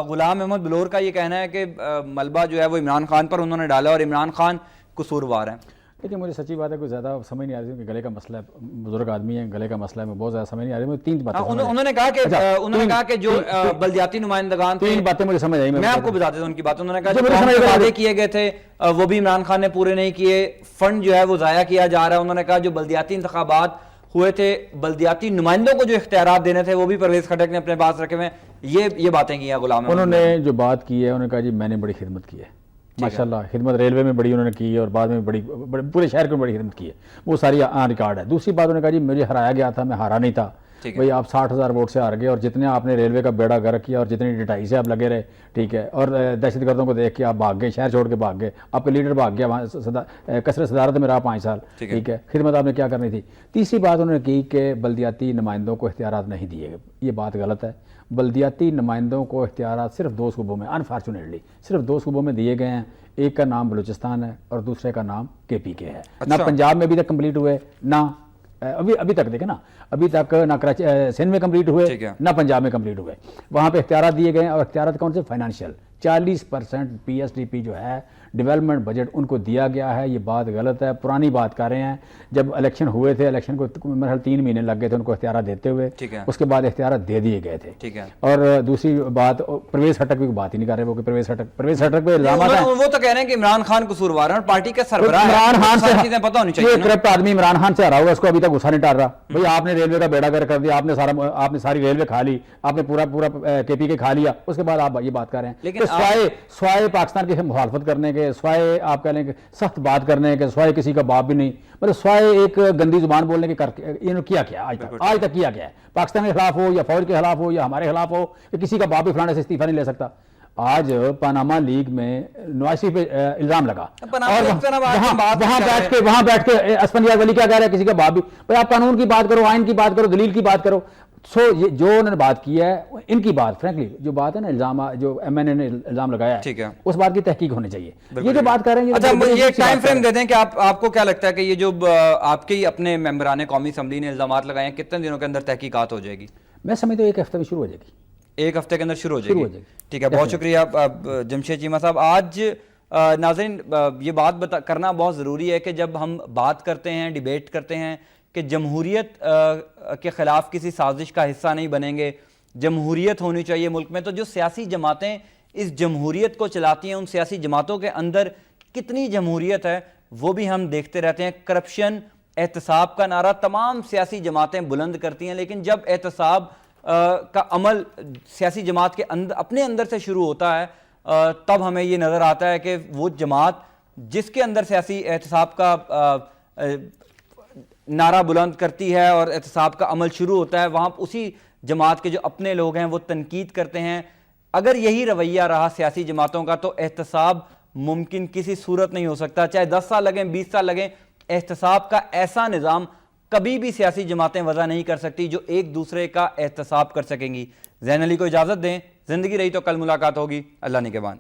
غلام احمد بلور کا یہ کہنا ہے کہ ملبہ جو ہے وہ عمران خان پر انہوں نے ڈالا اور عمران خان قصوروار ہیں. لیکن مجھے سچی بات ہے کوئی زیادہ سمجھ نہیں آ رہی کہ گلے کا مسئلہ ہے, بزرگ آدمی ہے, گلے کا مسئلہ ہے, میں بہت زیادہ سمجھ نہیں آ رہی. مجھے تین باتیں انہوں نے کہا کہ جو بلدیاتی نمائندگان تھے, تین باتیں مجھے سمجھ آئی. میں آپ کو بتا دیتا ہوں ان کی بات. انہوں نے کہا جو وعدے کیے گئے تھے وہ بھی عمران خان نے پورے نہیں کیے, فنڈ جو ہے وہ ضائع کیا جا رہا ہے. انہوں نے کہا جو بلدیاتی انتخابات ہوئے تھے بلدیاتی نمائندوں کو جو اختیارات دینے تھے وہ بھی پرویز خٹک نے اپنے پاس رکھے ہوئے ہیں. یہ باتیں کی ہیں غلام. انہوں نے جو بات کی ہے انہوں نے کہا جی میں نے بڑی خدمت کی ہے, ماشاءاللہ خدمت ریلوے میں بڑی انہوں نے کی ہے اور بعد میں بڑی پورے شہر کو بڑی خدمت کی ہے, وہ ساری آن ریکارڈ ہے. دوسری بات انہوں نے کہا جی مجھے ہرایا گیا تھا, میں ہارا نہیں تھا بھئی, آپ 60,000 ووٹ سے ہار گئے اور جتنے آپ نے ریلوے کا بیڑا غرق کیا اور جتنی ڈٹائی سے آپ لگے رہے, ٹھیک ہے, اور دہشت گردوں کو دیکھ کے آپ بھاگ گئے, شہر چھوڑ کے بھاگ گئے, آپ کا لیڈر بھاگ گیا وہاں, کثرت صدارت میں رہا 5 سال, ٹھیک ہے, خدمت آپ نے کیا کرنی تھی. تیسری بات انہوں نے کی کہ بلدیاتی نمائندوں کو اختیارات نہیں دیے گئے. یہ بات غلط ہے. بلدیاتی نمائندوں کو اختیارات صرف 2 صوبوں میں, انفارچونیٹلی صرف 2 صوبوں میں دیے گئے ہیں. ایک کا نام بلوچستان ہے اور دوسرے کا نام KPK ہے. نہ پنجاب میں ابھی تک کمپلیٹ ہوئے, نہ ابھی تک دیکھیں نا, ابھی تک نہ کراچی سندھ میں کمپلیٹ ہوئے نہ پنجاب میں کمپلیٹ ہوئے. وہاں پہ اختیارات دیے گئے ہیں, اور اختیارات کون سے؟ فائنینشیل. 40% PSDP جو ہے ڈیولپمنٹ بجٹ ان کو دیا گیا ہے. یہ بات غلط ہے, پرانی بات کر رہے ہیں. جب الیکشن ہوئے تھے, الیکشن کو میرے خیال 3 مہینے لگ گئے تھے ان کو اختیارات دیتے ہوئے, اس کے بعد اختیارات دے دیے گئے تھے. اور دوسری بات پرویز خٹک کی بات ہی نہیں کر رہے, وہ کہ پرویز خٹک پہ الزامات ہیں. وہ تو کہہ رہے ہیں کہ عمران خان قصوروار ہے اور پارٹی کے سربراہ عمران خان سے چیزیں پتہ ہونی چاہیے. یہ کرپٹ آدمی عمران خان سے ہرا ہوا, اس کو ابھی تک غصہ نہیں ٹال رہا. بھئی آپ نے ریلوے کا بیڑا غرق کر دیا, آپ نے ساری ریلوے کھا لی, آپ نے پورا KPK کھا لیا, اس کے بعد آپ یہ بات کر رہے ہیں. لیکن سوائے پاکستان کی مخالفت کرنے کے, سوائے آپ کہہ لیں کہ سخت بات کرنے کے, سوائے کسی کا باپ بھی نہیں, مطلب سوائے ایک گندی زبان بولنے کے انہوں نے کیا آج تک کیا ہے. پاکستان کے خلاف ہو یا فوج کے خلاف ہو یا ہمارے خلاف ہو, کہ کسی کا باپ بھی فلانے سے استعفیٰ نہیں لے سکتا. آج پاناما لیگ میں نواز شریف پہ الزام لگا, اور وہاں بیٹھ کے اسفندیار ولی کیا کہہ رہا ہے, کسی کا باپ بھی. بھائی آپ قانون کی بات کرو, آئین کی بات کرو, دلیل کی بات کرو. یہ جو انہوں نے بات کی ہے, ان کی بات فرینکلی جو بات ہے نا, الزام جو MNA نے الزام لگایا ہے, اس بات کی تحقیق ہونی چاہیے. یہ جو بات کر رہے ہیں, اچھا یہ ٹائم فریم دے دیں کہ آپ کو کیا لگتا ہے کہ یہ جو آپ کے اپنے ممبران قومی اسمبلی نے الزامات لگائے ہیں, کتنے دنوں کے اندر تحقیقات ہو جائے گی؟ میں سمجھتا ہوں 1 ہفتے میں شروع ہو جائے گی. 1 ہفتے کے اندر شروع ہو جائے گی. ٹھیک ہے, بہت شکریہ جمشید چیمہ صاحب. آج ناظرین یہ بات کرنا بہت ضروری ہے کہ جب ہم بات کرتے ہیں, ڈیبیٹ کرتے ہیں کہ جمہوریت کے خلاف کسی سازش کا حصہ نہیں بنیں گے, جمہوریت ہونی چاہیے ملک میں, تو جو سیاسی جماعتیں اس جمہوریت کو چلاتی ہیں ان سیاسی جماعتوں کے اندر کتنی جمہوریت ہے وہ بھی ہم دیکھتے رہتے ہیں. کرپشن, احتساب کا نعرہ تمام سیاسی جماعتیں بلند کرتی ہیں, لیکن جب احتساب کا عمل سیاسی جماعت کے اندر اپنے اندر سے شروع ہوتا ہے تب ہمیں یہ نظر آتا ہے کہ وہ جماعت جس کے اندر سیاسی احتساب کا نعرہ بلند کرتی ہے اور احتساب کا عمل شروع ہوتا ہے, وہاں اسی جماعت کے جو اپنے لوگ ہیں وہ تنقید کرتے ہیں. اگر یہی رویہ رہا سیاسی جماعتوں کا تو احتساب ممکن کسی صورت نہیں ہو سکتا, چاہے 10 سال لگیں 20 سال لگیں. احتساب کا ایسا نظام کبھی بھی سیاسی جماعتیں وضع نہیں کر سکتی جو ایک دوسرے کا احتساب کر سکیں گی. زین علی کو اجازت دیں, زندگی رہی تو کل ملاقات ہوگی. اللہ نگہبان.